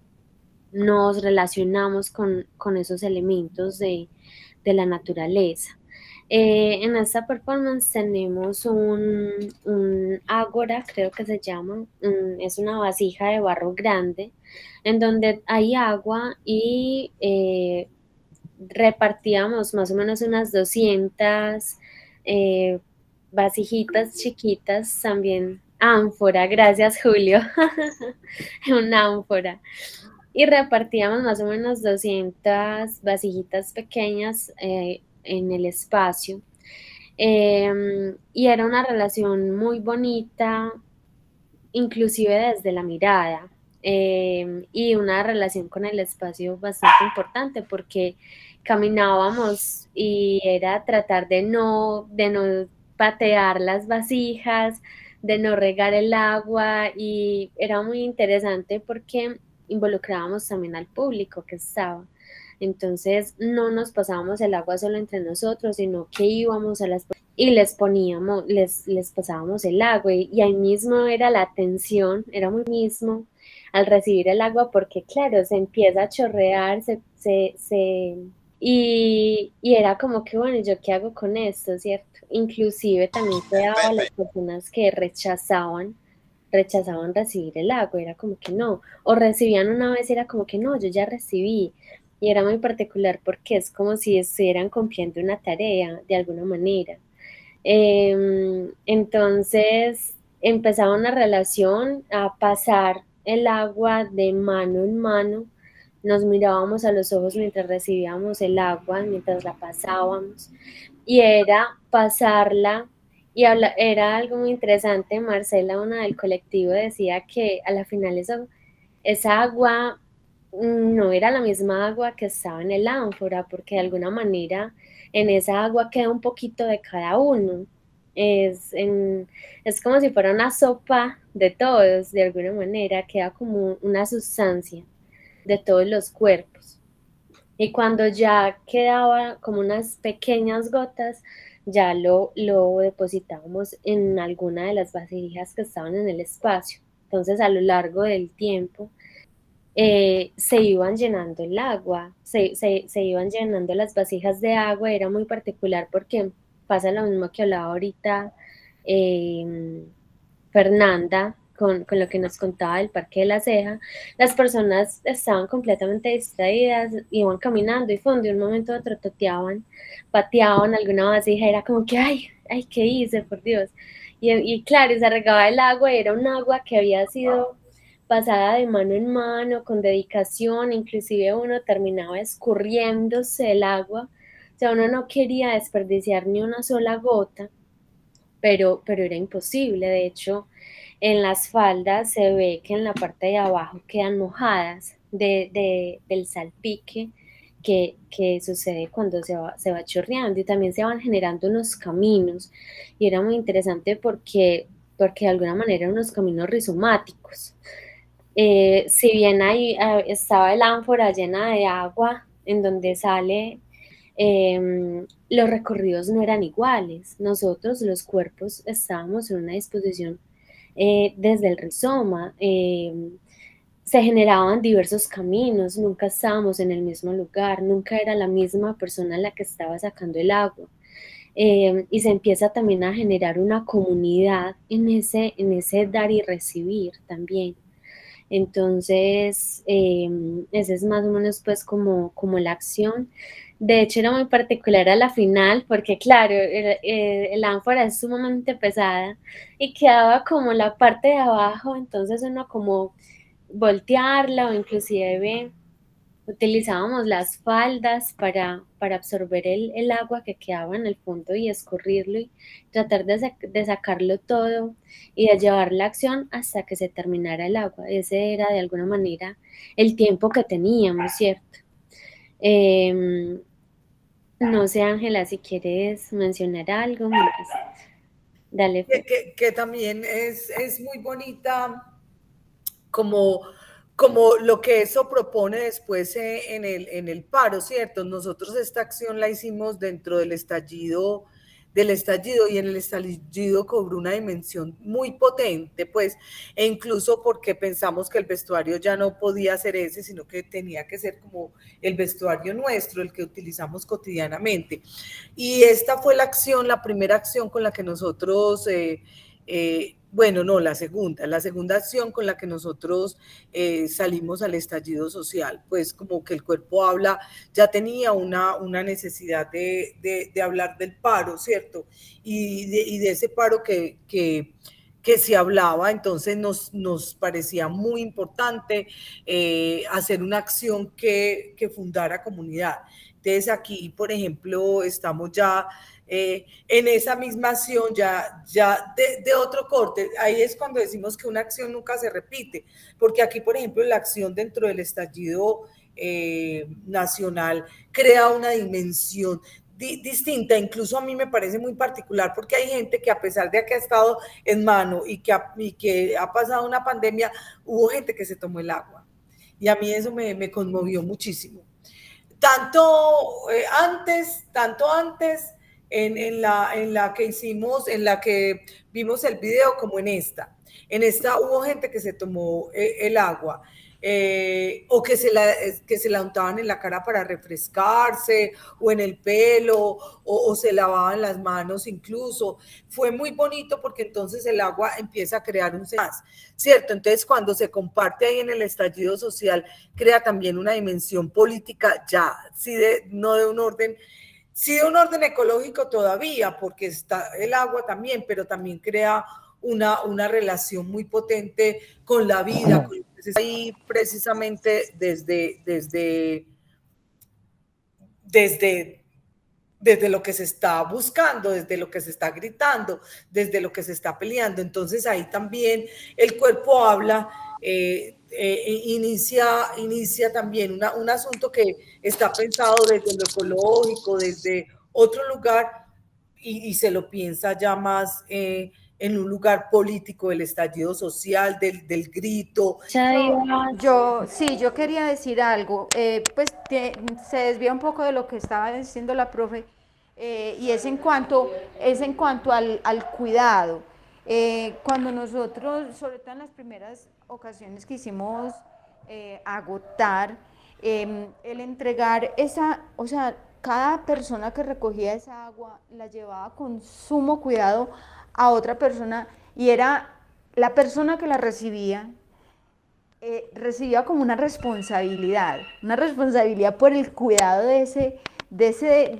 S7: relacionamos con esos elementos de la naturaleza. En esta performance tenemos un ágora, creo que se llama, es una vasija de barro grande, en donde hay agua y repartíamos más o menos unas 200 vasijitas chiquitas, también ánfora, gracias Julio, una ánfora. Y repartíamos más o menos 200 vasijitas pequeñas en el espacio. Y era una relación muy bonita, inclusive desde la mirada, y una relación con el espacio bastante importante porque caminábamos y era tratar de no patear las vasijas, de no regar el agua, y era muy interesante porque involucrábamos también al público que estaba. Entonces no nos pasábamos el agua solo entre nosotros, sino que íbamos a las y les pasábamos el agua, y ahí mismo era la tensión, era muy mismo al recibir el agua porque claro, se empieza a chorrear, y era como que bueno, ¿yo qué hago con esto, cierto? Inclusive también se daba a las personas que rechazaban recibir el agua, era como que no, o recibían una vez y era como que no, yo ya recibí, y era muy particular porque es como si estuvieran cumpliendo una tarea de alguna manera. Entonces empezaba una relación a pasar el agua de mano en mano, nos mirábamos a los ojos mientras recibíamos el agua, mientras la pasábamos, y era pasarla, y era algo muy interesante. Marcela, una del colectivo, decía que a la final esa agua no era la misma agua que estaba en el ánfora, porque de alguna manera en esa agua queda un poquito de cada uno. Es como si fuera una sopa de todos, de alguna manera, queda como una sustancia de todos los cuerpos. Y cuando ya quedaba como unas pequeñas gotas, ya lo depositábamos en alguna de las vasijas que estaban en el espacio. Entonces, a lo largo del tiempo, se iban llenando el agua, se iban llenando las vasijas de agua. Era muy particular porque pasa lo mismo que hablaba ahorita Fernanda, con lo que nos contaba del Parque de la Ceja. Las personas estaban completamente distraídas, iban caminando y de un momento a otro toteaban, pateaban alguna vasija, era como que, ay, ¿qué hice? Por Dios. Y claro, se regaba el agua, era un agua que había sido pasada de mano en mano, con dedicación, inclusive uno terminaba escurriéndose el agua, o sea, uno no quería desperdiciar ni una sola gota, pero era imposible. De hecho, en las faldas se ve que en la parte de abajo quedan mojadas del salpique que sucede cuando se va chorreando, y también se van generando unos caminos, y era muy interesante porque de alguna manera unos caminos rizomáticos. Si bien ahí estaba el ánfora llena de agua en donde sale, los recorridos no eran iguales. Nosotros, los cuerpos, estábamos en una disposición desde el rizoma. se generaban diversos caminos, nunca estábamos en el mismo lugar, nunca era la misma persona la que estaba sacando el agua. Y se empieza también a generar una comunidad en ese dar y recibir también. Entonces, esa es más o menos pues como la acción. De hecho, era muy particular a la final porque, claro, el ánfora es sumamente pesada y quedaba como la parte de abajo, entonces uno como voltearla o inclusive utilizábamos las faldas para absorber el agua que quedaba en el fondo y escurrirlo y tratar de sacarlo todo y de llevar la acción hasta que se terminara el agua. Ese era de alguna manera el tiempo que teníamos, ¿cierto? No sé, Ángela, si quieres mencionar algo más. Dale.
S2: Que también es muy bonita como lo que eso propone después en el paro, ¿cierto? Nosotros esta acción la hicimos dentro del estallido, y en el estallido cobró una dimensión muy potente, pues, e incluso porque pensamos que el vestuario ya no podía ser ese, sino que tenía que ser como el vestuario nuestro, el que utilizamos cotidianamente. Y esta fue la acción, la primera acción con la que nosotros... bueno, no, la segunda acción con la que nosotros salimos al estallido social, pues como que el cuerpo habla, ya tenía una necesidad de hablar del paro, ¿cierto? Y de ese paro que se hablaba, entonces nos parecía muy importante hacer una acción que fundara comunidad. Entonces aquí, por ejemplo, estamos ya en esa misma acción ya de otro corte. Ahí es cuando decimos que una acción nunca se repite, porque aquí, por ejemplo, la acción dentro del estallido nacional crea una dimensión distinta, incluso a mí me parece muy particular porque hay gente que a pesar de que ha estado en mano y que ha pasado una pandemia, hubo gente que se tomó el agua y a mí eso me conmovió muchísimo. Tanto antes en la que hicimos, en la que vimos el video, como en esta. En esta hubo gente que se tomó el agua o que se la untaban en la cara para refrescarse o en el pelo o se lavaban las manos incluso. Fue muy bonito porque entonces el agua empieza a crear un más, ¿cierto? Entonces cuando se comparte ahí en el estallido social, crea también una dimensión política ya, sí, no de un orden, sí de un orden ecológico todavía, porque está el agua también, pero también crea una relación muy potente con la vida, con ahí precisamente desde lo que se está buscando, desde lo que se está gritando, desde lo que se está peleando. Entonces ahí también el cuerpo habla, inicia también un asunto que está pensado desde lo ecológico, desde otro lugar, y se lo piensa ya más en un lugar político, del estallido social, del grito.
S6: Yo quería decir algo, pues se desvía un poco de lo que estaba diciendo la profe, y es en cuanto al cuidado. Cuando nosotros, sobre todo en las primeras ocasiones que hicimos agotar, el entregar esa, o sea, cada persona que recogía esa agua la llevaba con sumo cuidado a otra persona, y era la persona que la recibía como una responsabilidad por el cuidado de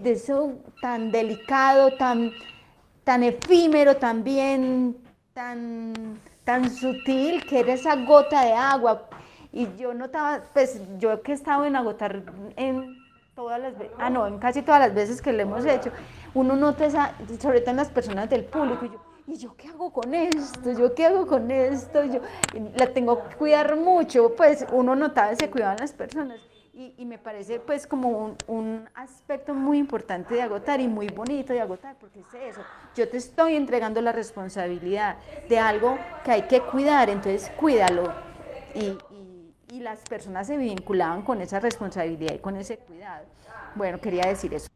S6: eso tan delicado, tan efímero también, tan sutil, que era esa gota de agua. Y yo notaba, pues yo que he estado en agotar en casi todas las veces que lo hemos hecho, uno nota esa, sobre todo en las personas del público, ¿y yo qué hago con esto? Yo la tengo que cuidar mucho, pues uno notaba ese cuidado en las personas. Y me parece pues como un aspecto muy importante de agotar y muy bonito de agotar, porque es eso, yo te estoy entregando la responsabilidad de algo que hay que cuidar, entonces cuídalo. Y las personas se vinculaban con esa responsabilidad y con ese cuidado. Bueno, quería decir eso.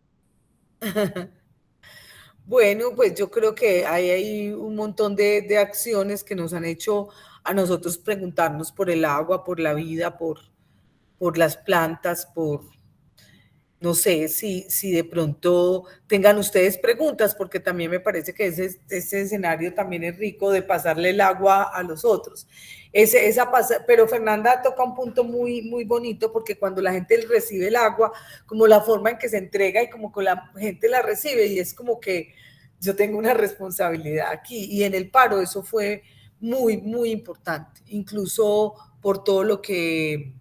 S2: Bueno, pues yo creo que hay un montón de acciones que nos han hecho a nosotros preguntarnos por el agua, por la vida, por las plantas, por, no sé si de pronto tengan ustedes preguntas, porque también me parece que ese escenario también es rico de pasarle el agua a los otros. Pero Fernanda toca un punto muy, muy bonito, porque cuando la gente recibe el agua, como la forma en que se entrega y como que la gente la recibe, y es como que yo tengo una responsabilidad aquí, y en el paro eso fue muy, muy importante, incluso por todo lo que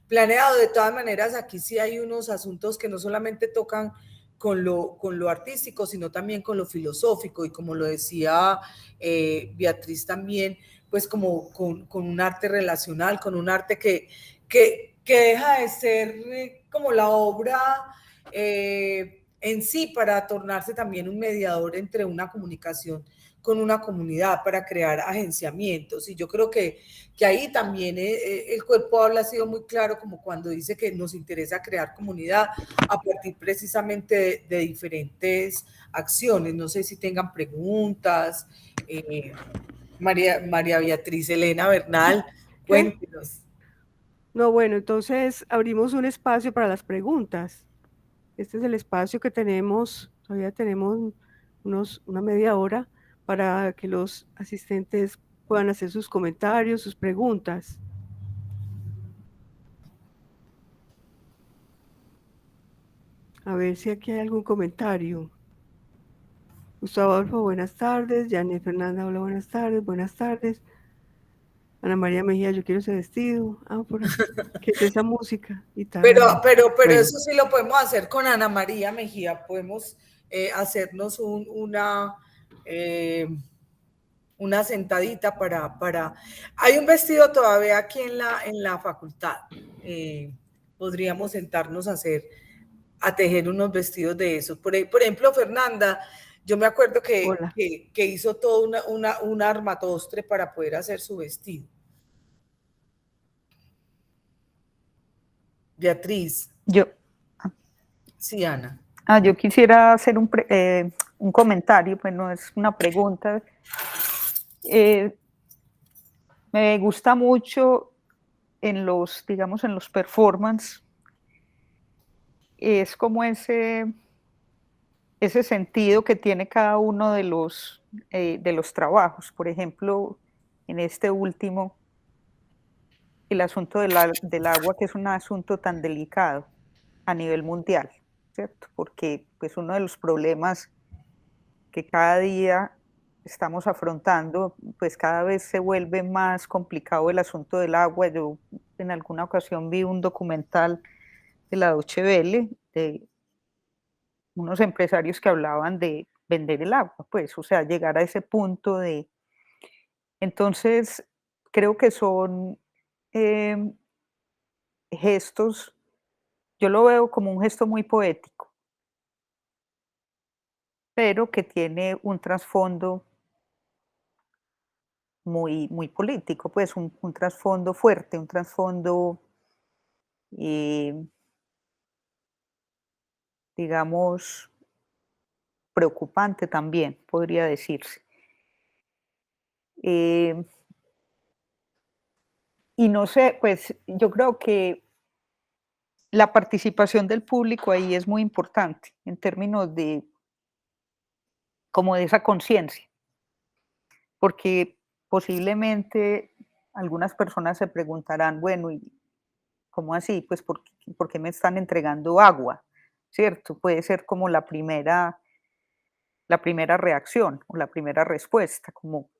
S2: planeado. De todas maneras, aquí sí hay unos asuntos que no solamente tocan con lo artístico, sino también con lo filosófico, y como lo decía Beatriz también, pues como con un arte relacional, con un arte que deja de ser como la obra en sí, para tornarse también un mediador entre una comunicación con una comunidad, para crear agenciamientos. Y yo creo que ahí también el cuerpo habla, ha sido muy claro, como cuando dice que nos interesa crear comunidad a partir precisamente de diferentes acciones. No sé si tengan preguntas. María Beatriz Elena Bernal,
S1: ¿Qué?
S2: cuéntenos.
S1: No, bueno, entonces abrimos un espacio para las preguntas. Este es el espacio que tenemos, todavía tenemos una media hora para que los asistentes puedan hacer sus comentarios, sus preguntas. A ver si aquí hay algún comentario. Gustavo Adolfo, buenas tardes. Janet Fernanda, hola, buenas tardes. Buenas tardes. Ana María Mejía, yo quiero ese vestido. Ah, por ahí. ¿Qué es esa música? Y
S2: Pero
S1: tarara. Bueno,
S2: eso sí lo podemos hacer con Ana María Mejía. Podemos hacernos una sentadita para... Hay un vestido todavía aquí en la facultad. Podríamos sentarnos a tejer unos vestidos de esos. Por ejemplo, Fernanda, yo me acuerdo
S1: hola.
S2: que hizo todo un armatostre para poder hacer su vestido. Beatriz.
S8: Yo,
S2: Sí, Ana.
S8: yo quisiera hacer un comentario, pues no es una pregunta. Me gusta mucho digamos, en los performance, es como ese sentido que tiene cada uno de los trabajos. Por ejemplo, en este último, el asunto del agua, que es un asunto tan delicado a nivel mundial, ¿cierto? Porque pues uno de los problemas que cada día estamos afrontando, pues cada vez se vuelve más complicado el asunto del agua. Yo en alguna ocasión vi un documental de la Deutsche Welle de unos empresarios que hablaban de vender el agua, pues, o sea, llegar a ese punto de... Entonces, creo que son em, gestos, yo lo veo como un gesto muy poético, pero que tiene un trasfondo muy, muy político, pues un trasfondo fuerte, un trasfondo, eh, digamos, preocupante también, podría decirse. Eh, y no sé, pues yo creo que la participación del público ahí es muy importante en términos de como de esa conciencia, porque posiblemente algunas personas se preguntarán, bueno, ¿y cómo así? Pues ¿por qué me están entregando agua? ¿Cierto? Puede ser como la primera reacción o la primera respuesta, como,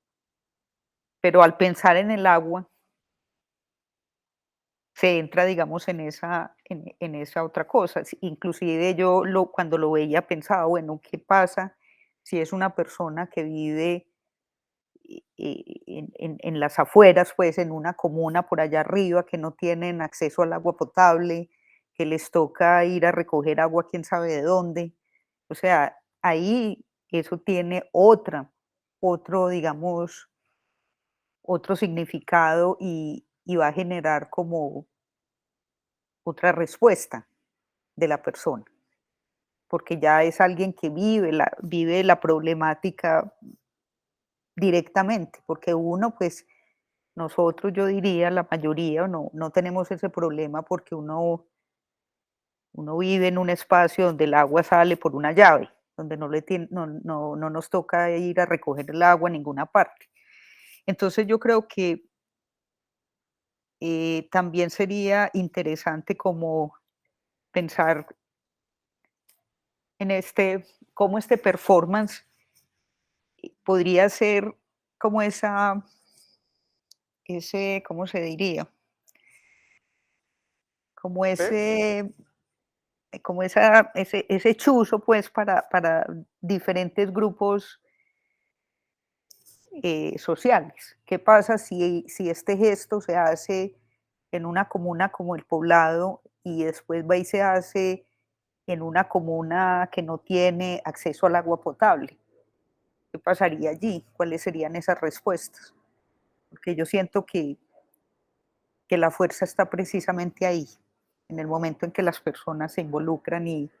S8: pero al pensar en el agua se entra, digamos, en esa otra cosa. Inclusive yo cuando lo veía pensaba, bueno, ¿qué pasa si es una persona que vive en las afueras, pues en una comuna por allá arriba, que no tienen acceso al agua potable, que les toca ir a recoger agua quién sabe de dónde? O sea, ahí eso tiene digamos, otro significado y va a generar como otra respuesta de la persona, porque ya es alguien que vive la problemática directamente, porque uno, pues nosotros, yo diría, la mayoría, no tenemos ese problema porque uno vive en un espacio donde el agua sale por una llave, donde no nos toca ir a recoger el agua en ninguna parte. Entonces yo creo que también sería interesante como pensar en cómo este performance podría ser como ¿cómo se diría? Como ese chuzo, pues, para diferentes grupos sociales. ¿Qué pasa si este gesto se hace en una comuna como El Poblado y después va y se hace en una comuna que no tiene acceso al agua potable? ¿Qué pasaría allí? ¿Cuáles serían esas respuestas? Porque yo siento que la fuerza está precisamente ahí, en el momento en que las personas se involucran y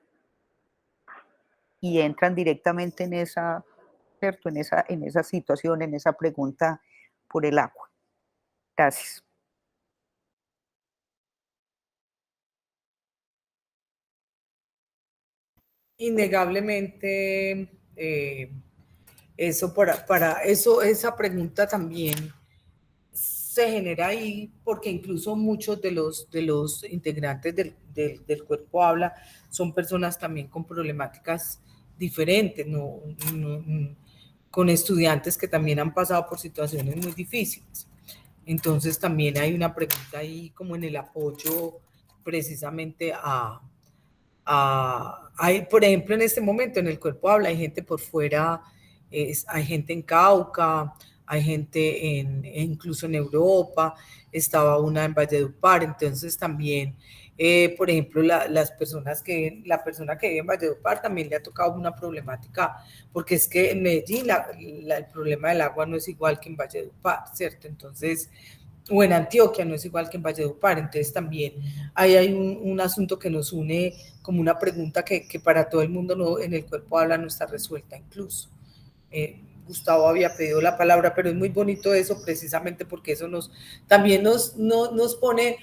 S8: entran directamente en esa, ¿cierto? En esa situación, en esa pregunta por el agua. Gracias.
S2: Innegablemente, eso para eso, esa pregunta también se genera ahí porque incluso muchos de los integrantes del cuerpo habla son personas también con problemáticas diferentes, con estudiantes que también han pasado por situaciones muy difíciles. Entonces también hay una pregunta ahí como en el apoyo precisamente hay, por ejemplo, en este momento en el cuerpo habla, hay gente por fuera, hay gente en Cauca, hay gente incluso en Europa, estaba una en Valledupar, entonces también, por ejemplo, la persona que vive en Valledupar también le ha tocado una problemática, porque es que en Medellín el problema del agua no es igual que en Valledupar, ¿cierto? Entonces, o en Antioquia, no es igual que en Valledupar, entonces también ahí hay un asunto que nos une como una pregunta que para todo el mundo en el cuerpo habla no está resuelta incluso. Gustavo había pedido la palabra, pero es muy bonito eso precisamente porque eso también nos pone,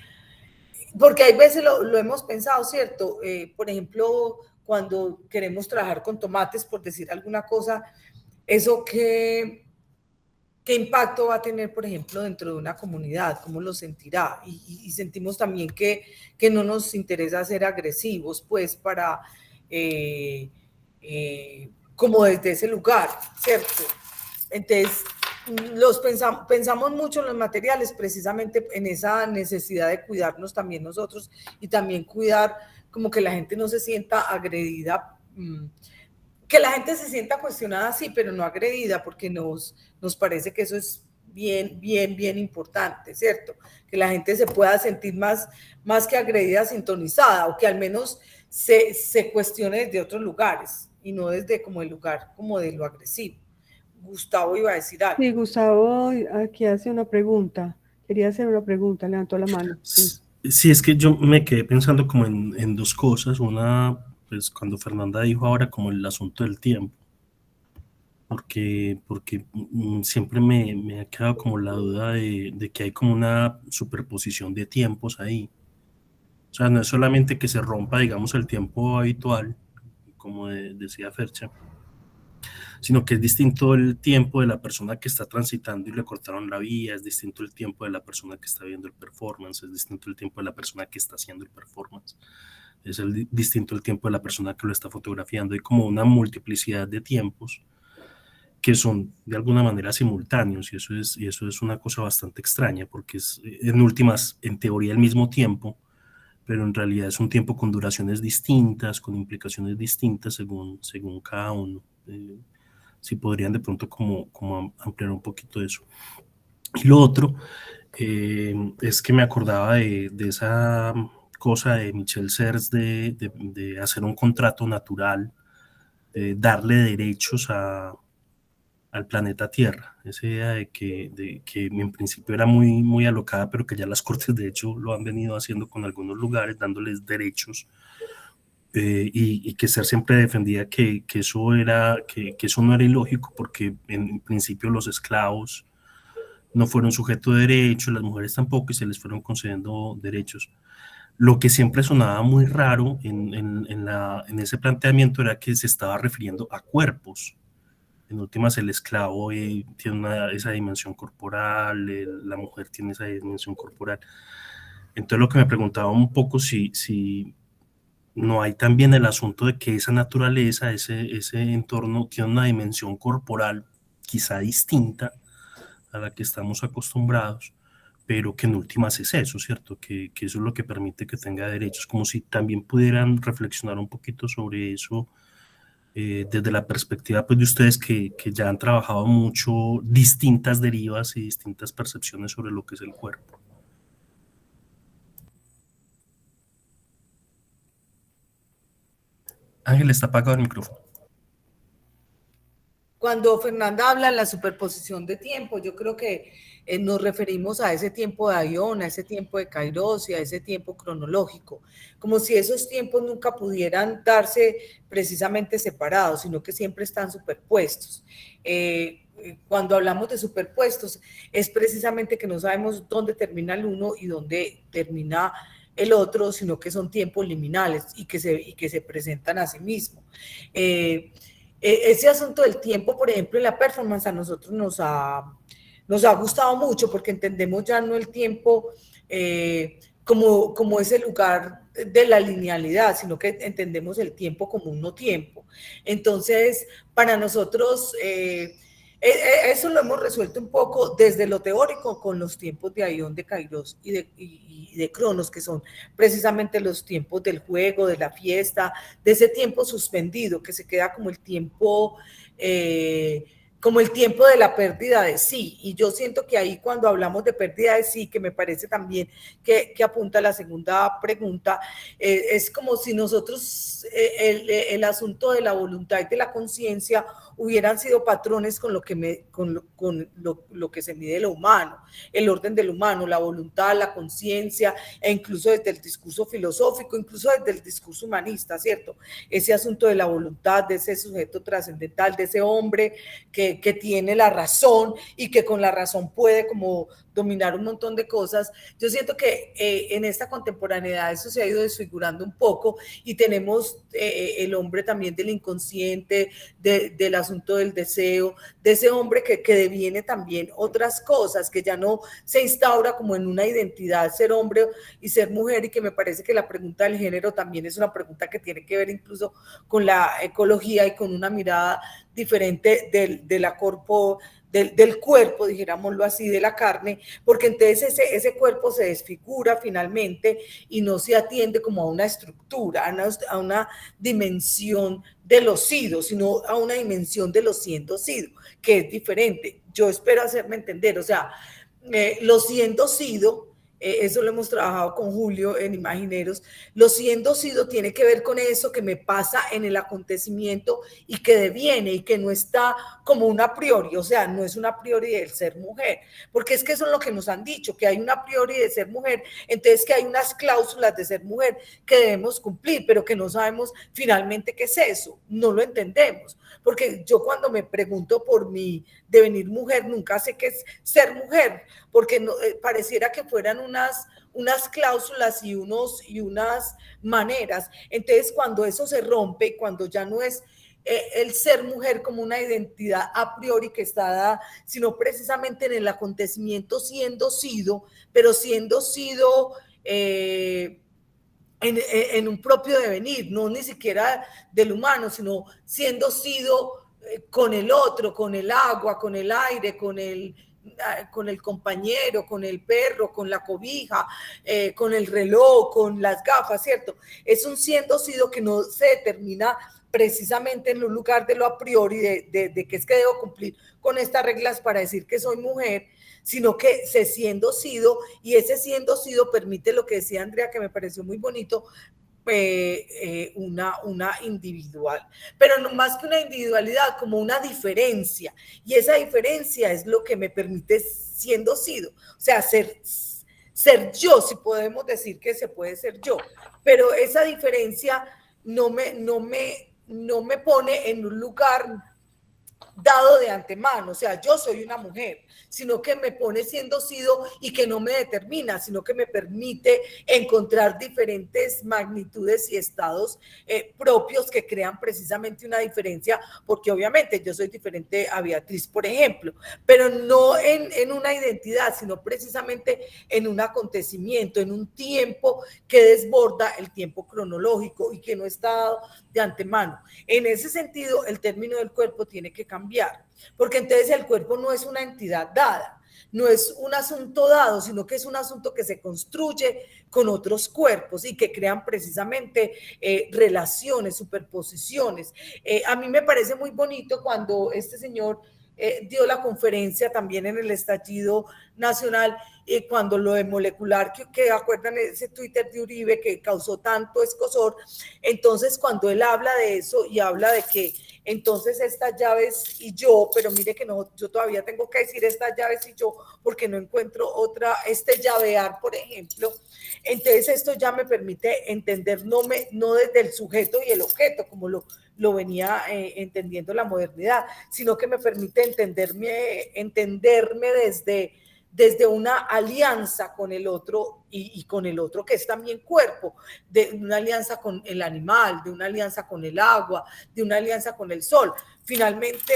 S2: porque hay veces lo hemos pensado, ¿cierto? Por ejemplo, cuando queremos trabajar con tomates, por decir alguna cosa, eso ¿qué impacto va a tener, por ejemplo, dentro de una comunidad? ¿Cómo lo sentirá? Y sentimos también que no nos interesa ser agresivos, pues, como desde ese lugar, ¿cierto? Entonces, pensamos mucho en los materiales, precisamente en esa necesidad de cuidarnos también nosotros y también cuidar como que la gente no se sienta agredida, que la gente se sienta cuestionada, sí, pero no agredida, porque nos parece que eso es bien importante, ¿cierto? Que la gente se pueda sentir más que agredida, sintonizada, o que al menos se cuestione desde otros lugares, y no desde como el lugar como de lo agresivo. Gustavo iba a decir algo.
S1: Sí, Gustavo aquí hace una pregunta. Quería hacer una pregunta, levantó la mano. Sí.
S9: Sí, es que yo me quedé pensando como en dos cosas. Una, pues cuando Fernanda dijo ahora como el asunto del tiempo, porque siempre me ha quedado como la duda de que hay como una superposición de tiempos ahí. O sea, no es solamente que se rompa, digamos, el tiempo habitual, como decía Fercha, sino que es distinto el tiempo de la persona que está transitando y le cortaron la vía, es distinto el tiempo de la persona que está viendo el performance, es distinto el tiempo de la persona que está haciendo el performance, es distinto el tiempo de la persona que lo está fotografiando. Hay como una multiplicidad de tiempos que son de alguna manera simultáneos, y eso es una cosa bastante extraña, porque es en últimas, en teoría, el mismo tiempo, pero en realidad es un tiempo con duraciones distintas, con implicaciones distintas según cada uno. Si podrían de pronto como ampliar un poquito eso. Y lo otro es que me acordaba de esa cosa de Michel Serres de hacer un contrato natural, de darle derechos al planeta Tierra. Esa idea de que en principio era muy alocada, pero que ya las cortes de hecho lo han venido haciendo con algunos lugares, dándoles derechos y que Esther siempre defendía que eso no era ilógico, porque en principio los esclavos no fueron sujetos de derechos, las mujeres tampoco, y se les fueron concediendo derechos. Lo que siempre sonaba muy raro en ese planteamiento era que se estaba refiriendo a cuerpos. En últimas, el esclavo tiene esa dimensión corporal, la mujer tiene esa dimensión corporal. Entonces, lo que me preguntaba un poco si no hay también el asunto de que esa naturaleza, ese entorno tiene una dimensión corporal quizá distinta a la que estamos acostumbrados, pero que en últimas es eso, ¿cierto? Que eso es lo que permite que tenga derechos, como si también pudieran reflexionar un poquito sobre eso, desde la perspectiva pues, de ustedes que ya han trabajado mucho distintas derivas y distintas percepciones sobre lo que es el cuerpo. Ángel, está apagado el micrófono.
S2: Cuando Fernanda habla de la superposición de tiempo, yo creo que nos referimos a ese tiempo de Aion, a ese tiempo de Kairos y a ese tiempo cronológico, como si esos tiempos nunca pudieran darse precisamente separados, sino que siempre están superpuestos. Cuando hablamos de superpuestos, es precisamente que no sabemos dónde termina el uno y dónde termina el otro, sino que son tiempos liminales y que se presentan a sí mismos. Ese asunto del tiempo, por ejemplo, en la performance a nosotros nos ha gustado mucho porque entendemos ya no el tiempo como ese lugar de la linealidad, sino que entendemos el tiempo como un no tiempo. Entonces, para nosotros, eso lo hemos resuelto un poco desde lo teórico con los tiempos de Aion, de Kairos y de Cronos, que son precisamente los tiempos del juego, de la fiesta, de ese tiempo suspendido que se queda como el tiempo de la pérdida de sí. Y yo siento que ahí cuando hablamos de pérdida de sí, que me parece también que apunta a la segunda pregunta, es como si nosotros el asunto de la voluntad y de la conciencia hubieran sido patrones con lo que se mide lo humano, el orden del humano, la voluntad, la conciencia, e incluso desde el discurso filosófico, incluso desde el discurso humanista, ¿cierto? Ese asunto de la voluntad, de ese sujeto trascendental, de ese hombre que tiene la razón y que con la razón puede como dominar un montón de cosas. Yo siento que en esta contemporaneidad eso se ha ido desfigurando un poco y tenemos el hombre también del inconsciente, del asunto del deseo, de ese hombre que deviene también otras cosas, que ya no se instaura como en una identidad ser hombre y ser mujer, y que me parece que la pregunta del género también es una pregunta que tiene que ver incluso con la ecología y con una mirada diferente del cuerpo, dijéramoslo así, de la carne, porque entonces ese cuerpo se desfigura finalmente y no se atiende como a una estructura, a una dimensión de lo sido, sino a una dimensión de lo siendo sido, que es diferente. Yo espero hacerme entender, o sea, lo siendo sido, eso lo hemos trabajado con Julio en Imagineros, lo siendo sido tiene que ver con eso que me pasa en el acontecimiento y que deviene y que no está como un a priori, o sea, no es un a priori del ser mujer, porque es que eso es lo que nos han dicho, que hay un a priori de ser mujer, entonces que hay unas cláusulas de ser mujer que debemos cumplir, pero que no sabemos finalmente qué es eso, no lo entendemos, porque yo cuando me pregunto por mi devenir mujer, nunca sé qué es ser mujer, porque no, pareciera que fueran unas cláusulas y unas maneras. Entonces, cuando eso se rompe, cuando ya no es el ser mujer como una identidad a priori que está dada, sino precisamente en el acontecimiento siendo sido, pero siendo sido en un propio devenir, no ni siquiera del humano, sino siendo sido con el otro, con el agua, con el aire, con el compañero, con el perro, con la cobija, con el reloj, con las gafas, ¿cierto? Es un siendo sido que no se determina precisamente en un lugar de lo a priori, de que es que debo cumplir con estas reglas para decir que soy mujer, sino que se siendo sido, y ese siendo sido permite lo que decía Andrea, que me pareció muy bonito, una individual, pero no más que una individualidad, como una diferencia, y esa diferencia es lo que me permite siendo sido, o sea, ser yo, si podemos decir que se puede ser yo, pero esa diferencia no me pone en un lugar dado de antemano, o sea, yo soy una mujer, sino que me pone siendo sido y que no me determina, sino que me permite encontrar diferentes magnitudes y estados propios que crean precisamente una diferencia, porque obviamente yo soy diferente a Beatriz, por ejemplo, pero no en una identidad, sino precisamente en un acontecimiento, en un tiempo que desborda el tiempo cronológico y que no está dado de antemano. En ese sentido, el término del cuerpo tiene que cambiar, porque entonces el cuerpo no es una entidad dada, no es un asunto dado, sino que es un asunto que se construye con otros cuerpos y que crean precisamente relaciones, superposiciones. A mí me parece muy bonito cuando este señor dio la conferencia también en el estallido nacional, cuando lo de molecular, que acuerdan ese Twitter de Uribe que causó tanto escozor. Entonces cuando él habla de eso y habla de que entonces estas llaves y yo, pero mire que no, yo todavía tengo que decir estas llaves y yo, porque no encuentro otra, llavear, por ejemplo. Entonces esto ya me permite entender no desde el sujeto y el objeto, como lo venía entendiendo la modernidad, sino que me permite entenderme desde una alianza con el otro y con el otro que es también cuerpo, de una alianza con el animal, de una alianza con el agua, de una alianza con el sol. Finalmente,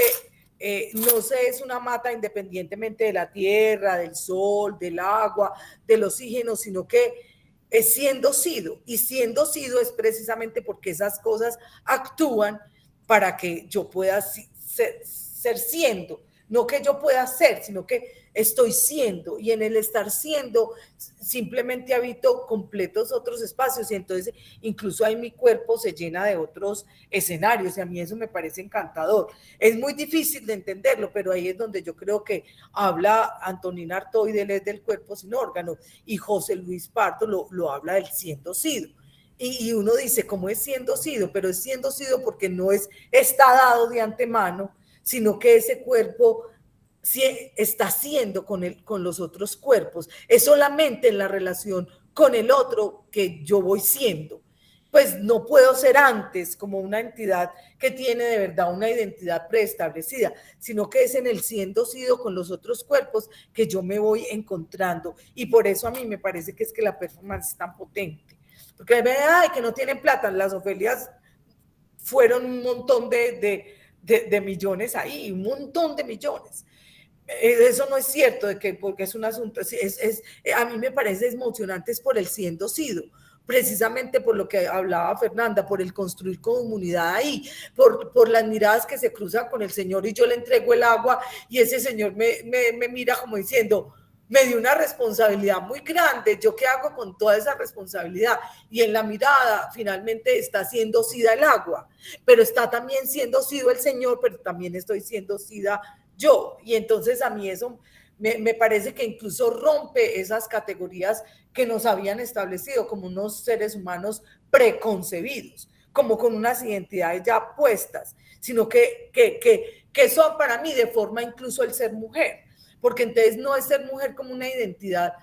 S2: no se es una mata independientemente de la tierra, del sol, del agua, del oxígeno, sino que es siendo sido, y siendo sido es precisamente porque esas cosas actúan para que yo pueda ser siendo, no que yo pueda ser, sino que estoy siendo, y en el estar siendo simplemente habito completos otros espacios, y entonces incluso ahí mi cuerpo se llena de otros escenarios, y a mí eso me parece encantador. Es muy difícil de entenderlo, pero ahí es donde yo creo que habla Antonina Artoy del cuerpo sin órgano, y José Luis Pardo lo habla del siendo sido. Y uno dice, ¿cómo es siendo sido? Pero es siendo sido porque no está dado de antemano, sino que ese cuerpo está siendo con los otros cuerpos. Es solamente en la relación con el otro que yo voy siendo. Pues no puedo ser antes como una entidad que tiene de verdad una identidad preestablecida, sino que es en el siendo sido con los otros cuerpos que yo me voy encontrando. Y por eso a mí me parece que es que la performance es tan potente. Porque ay, que no tienen plata, las Ofelias fueron un montón de millones ahí, un montón de millones. Eso no es cierto, porque es un asunto, a mí me parece emocionante, es por el siendo sido, precisamente por lo que hablaba Fernanda, por el construir comunidad ahí, por las miradas que se cruzan con el Señor y yo le entrego el agua y ese Señor me mira como diciendo, me dio una responsabilidad muy grande, ¿yo qué hago con toda esa responsabilidad? Y en la mirada finalmente está siendo sida el agua, pero está también siendo sido el Señor, pero también estoy siendo sida yo, y entonces a mí eso me parece que incluso rompe esas categorías que nos habían establecido como unos seres humanos preconcebidos, como con unas identidades ya puestas, sino que son para mí de forma incluso el ser mujer, porque entonces no es ser mujer como una identidad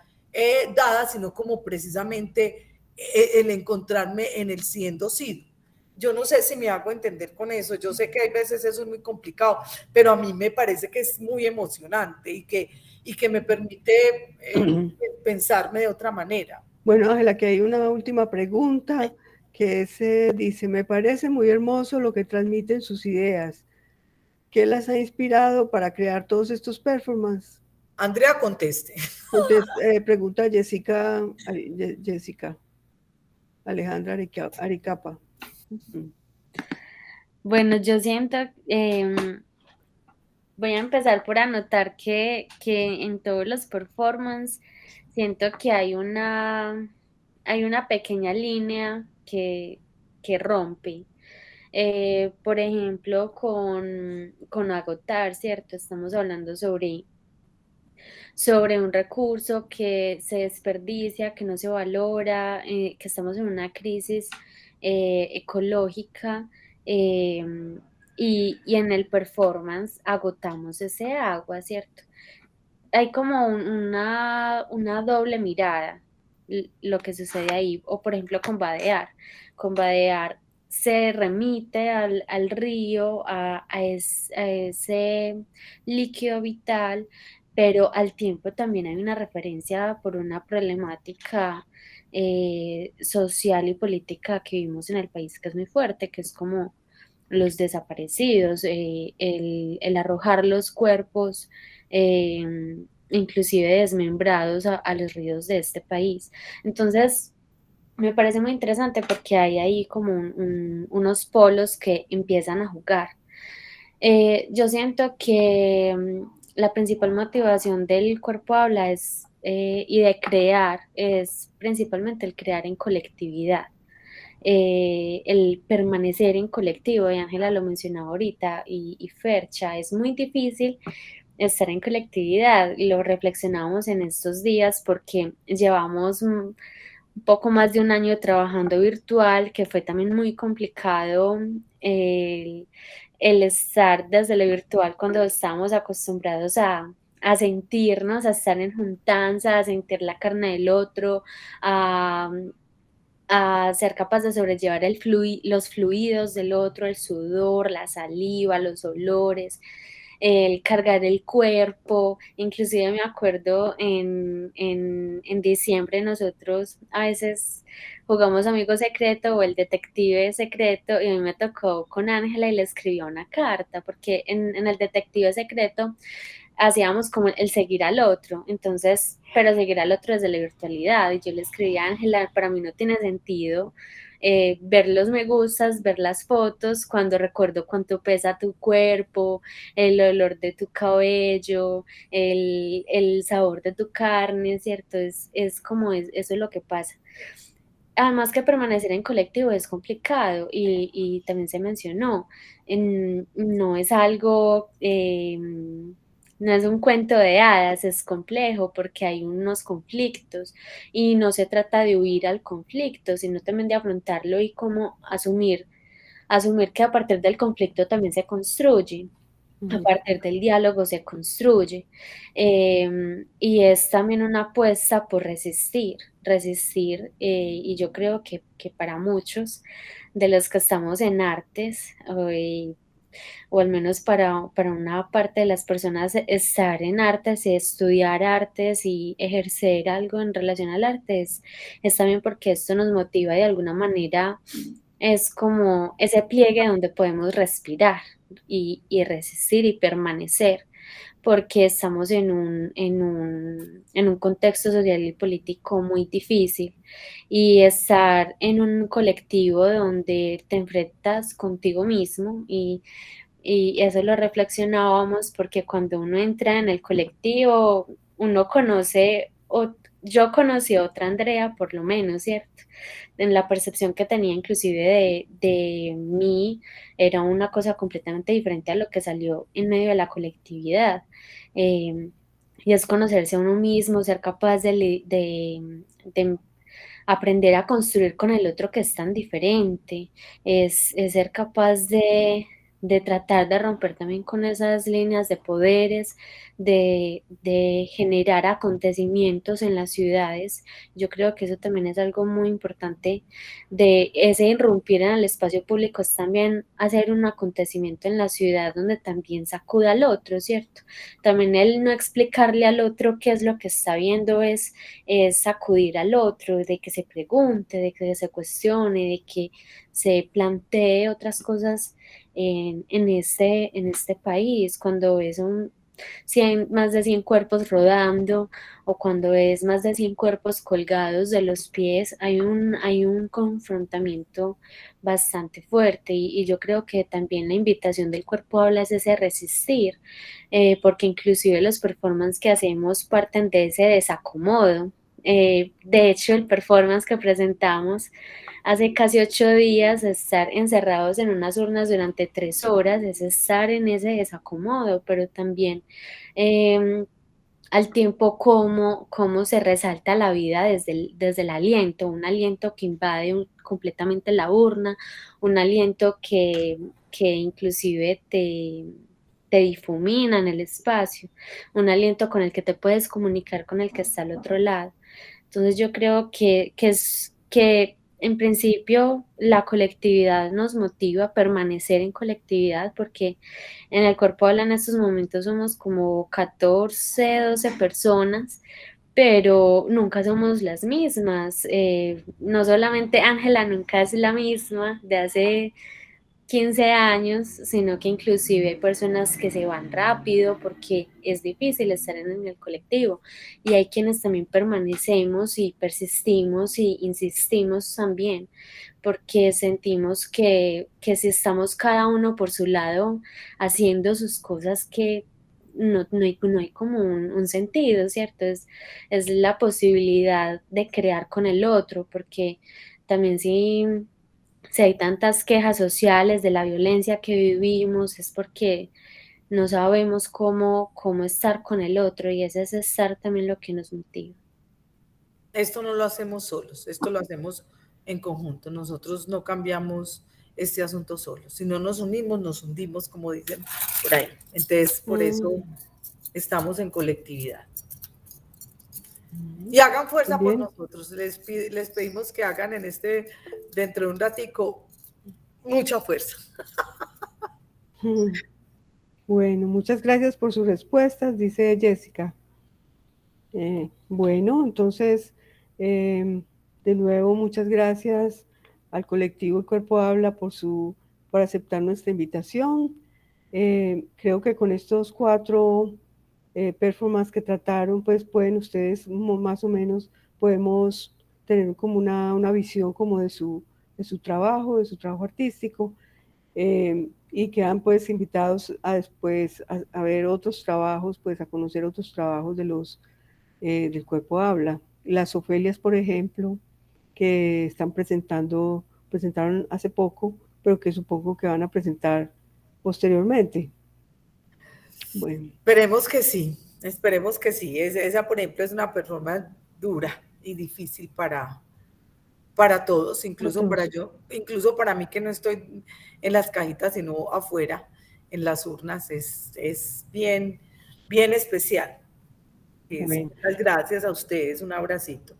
S2: dada, sino como precisamente el encontrarme en el siendo sido. Yo no sé si me hago entender con eso, yo sé que hay veces eso es muy complicado, pero a mí me parece que es muy emocionante y que me permite pensarme de otra manera.
S1: Bueno, Ángela, que hay una última pregunta que dice, me parece muy hermoso lo que transmiten sus ideas. ¿Qué las ha inspirado para crear todos estos performances?
S2: Andrea, conteste.
S1: Pregunta Jessica Alejandra Aricapa.
S7: Bueno, yo siento, voy a empezar por anotar que en todos los performances siento que hay una pequeña línea que rompe. Por ejemplo, con agotar, ¿cierto? Estamos hablando sobre un recurso que se desperdicia, que no se valora, que estamos en una crisis ecológica y en el performance agotamos ese agua, ¿cierto? Hay como una doble mirada lo que sucede ahí, o por ejemplo con vadear se remite al río, a ese líquido vital, pero al tiempo también hay una referencia por una problemática social y política que vivimos en el país que es muy fuerte, que es como los desaparecidos, el arrojar los cuerpos, eh, inclusive desmembrados a los ríos de este país. Entonces, me parece muy interesante porque hay ahí como unos polos que empiezan a jugar. Yo siento que la principal motivación del cuerpo habla es, y de crear es principalmente el crear en colectividad, el permanecer en colectivo, y Ángela lo mencionaba ahorita, y Fercha, es muy difícil estar en colectividad. Lo reflexionamos en estos días porque llevamos un poco más de un año trabajando virtual, que fue también muy complicado el estar desde lo virtual cuando estamos acostumbrados a sentirnos, a estar en juntanza, a sentir la carne del otro, a ser capaz de sobrellevar los fluidos del otro, el sudor, la saliva, los olores, el cargar el cuerpo. Inclusive me acuerdo en diciembre nosotros a veces jugamos amigo secreto o el detective secreto, y a mí me tocó con Ángela y le escribía una carta, porque en el detective secreto hacíamos como el seguir al otro, entonces, pero seguir al otro desde la virtualidad, y yo le escribí a Ángela, para mí no tiene sentido ver los me gustas, ver las fotos, cuando recuerdo cuánto pesa tu cuerpo, el olor de tu cabello, el sabor de tu carne, ¿cierto? Es como eso es lo que pasa. Además que permanecer en colectivo es complicado, y también se mencionó, no es algo, no es un cuento de hadas, es complejo porque hay unos conflictos, y no se trata de huir al conflicto, sino también de afrontarlo y cómo asumir que a partir del conflicto también se construye. A partir del diálogo se construye, y es también una apuesta por resistir, y yo creo que para muchos de los que estamos en artes, o al menos para una parte de las personas, estar en artes y estudiar artes y ejercer algo en relación al arte es también porque esto nos motiva de alguna manera, es como ese pliegue donde podemos respirar y resistir y permanecer, porque estamos en un contexto social y político muy difícil, y estar en un colectivo donde te enfrentas contigo mismo, y eso lo reflexionábamos porque cuando uno entra en el colectivo, uno conoce, o yo conocí a otra Andrea por lo menos, ¿cierto? En la percepción que tenía inclusive de mí, era una cosa completamente diferente a lo que salió en medio de la colectividad. Y es conocerse a uno mismo, ser capaz de aprender a construir con el otro que es tan diferente, es ser capaz de tratar de romper también con esas líneas de poderes, de generar acontecimientos en las ciudades. Yo creo que eso también es algo muy importante, de ese irrumpir en el espacio público, es también hacer un acontecimiento en la ciudad donde también sacuda al otro, ¿cierto? También el no explicarle al otro qué es lo que está viendo es sacudir al otro, de que se pregunte, de que se cuestione, de que se plantee otras cosas en este país. Cuando ves más de 100 cuerpos rodando, o cuando ves más de 100 cuerpos colgados de los pies, hay un confrontamiento bastante fuerte, y yo creo que también la invitación del cuerpo habla es ese resistir, porque inclusive los performances que hacemos parten de ese desacomodo. De hecho, el performance que presentamos hace casi 8 días, estar encerrados en unas urnas durante 3 horas, es estar en ese desacomodo, pero también al tiempo cómo se resalta la vida desde el aliento, un aliento que invade completamente la urna, un aliento que inclusive te difumina en el espacio, un aliento con el que te puedes comunicar con el que está al otro lado. Entonces yo creo que en principio la colectividad nos motiva a permanecer en colectividad porque en el Cuerpo Habla en estos momentos somos como 14, 12 personas, pero nunca somos las mismas. No solamente Ángela nunca es la misma de hace 15 años, sino que inclusive hay personas que se van rápido porque es difícil estar en el colectivo y hay quienes también permanecemos y persistimos y insistimos también porque sentimos que si estamos cada uno por su lado haciendo sus cosas que no hay como un sentido, ¿cierto? Es la posibilidad de crear con el otro, porque también si hay tantas quejas sociales de la violencia que vivimos, es porque no sabemos cómo estar con el otro y ese es estar también lo que nos motiva.
S2: Esto no lo hacemos solos, esto lo hacemos en conjunto. Nosotros no cambiamos este asunto solos. Si no nos unimos, nos hundimos, como dicen por ahí. Entonces, por eso estamos en colectividad. Y hagan fuerza por nosotros. Les pedimos que hagan dentro de un ratico, mucha fuerza.
S1: Bueno, muchas gracias por sus respuestas, dice Jessica. Bueno, entonces, de nuevo, muchas gracias al colectivo El Cuerpo Habla por aceptar nuestra invitación. Creo que con estos 4 performances que trataron, pues pueden ustedes más o menos, podemos tener como una visión como de su trabajo artístico, y quedan pues invitados a después a ver otros trabajos, pues a conocer otros trabajos del Cuerpo Habla. Las Ofelias, por ejemplo, que presentaron hace poco, pero que supongo que van a presentar posteriormente. Bueno.
S2: Esperemos que sí. Esa, por ejemplo, es una performance dura y difícil para todos, incluso para mí que no estoy en las cajitas, sino afuera, en las urnas, es bien, bien especial. Muchas gracias a ustedes, un abracito.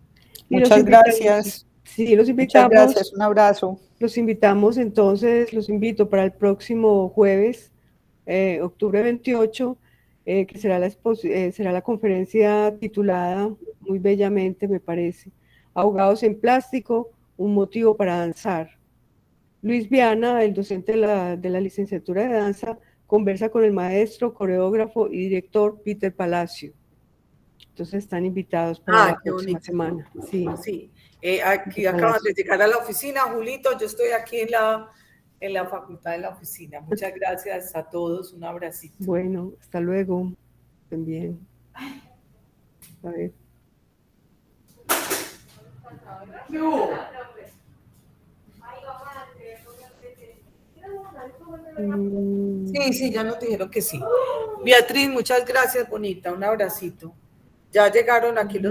S8: Muchas gracias.
S1: Sí, los invitamos.
S8: Muchas gracias, un abrazo.
S1: Los invitamos entonces, los invito para el próximo jueves, octubre 28, que será la conferencia titulada, muy bellamente me parece, Ahogados en Plástico, un motivo para danzar. Luis Viana, el docente de la licenciatura de danza, conversa con el maestro, coreógrafo y director Peter Palacio. Entonces están invitados para la próxima semana. Sí.
S2: Aquí acaban de llegar a la oficina, Julito, yo estoy aquí en la facultad de la oficina. Muchas gracias a todos, un abracito.
S1: Bueno, hasta luego. También. A ver.
S2: Sí, ya nos dijeron que sí. Beatriz, muchas gracias, bonita, un abracito. Ya llegaron aquí los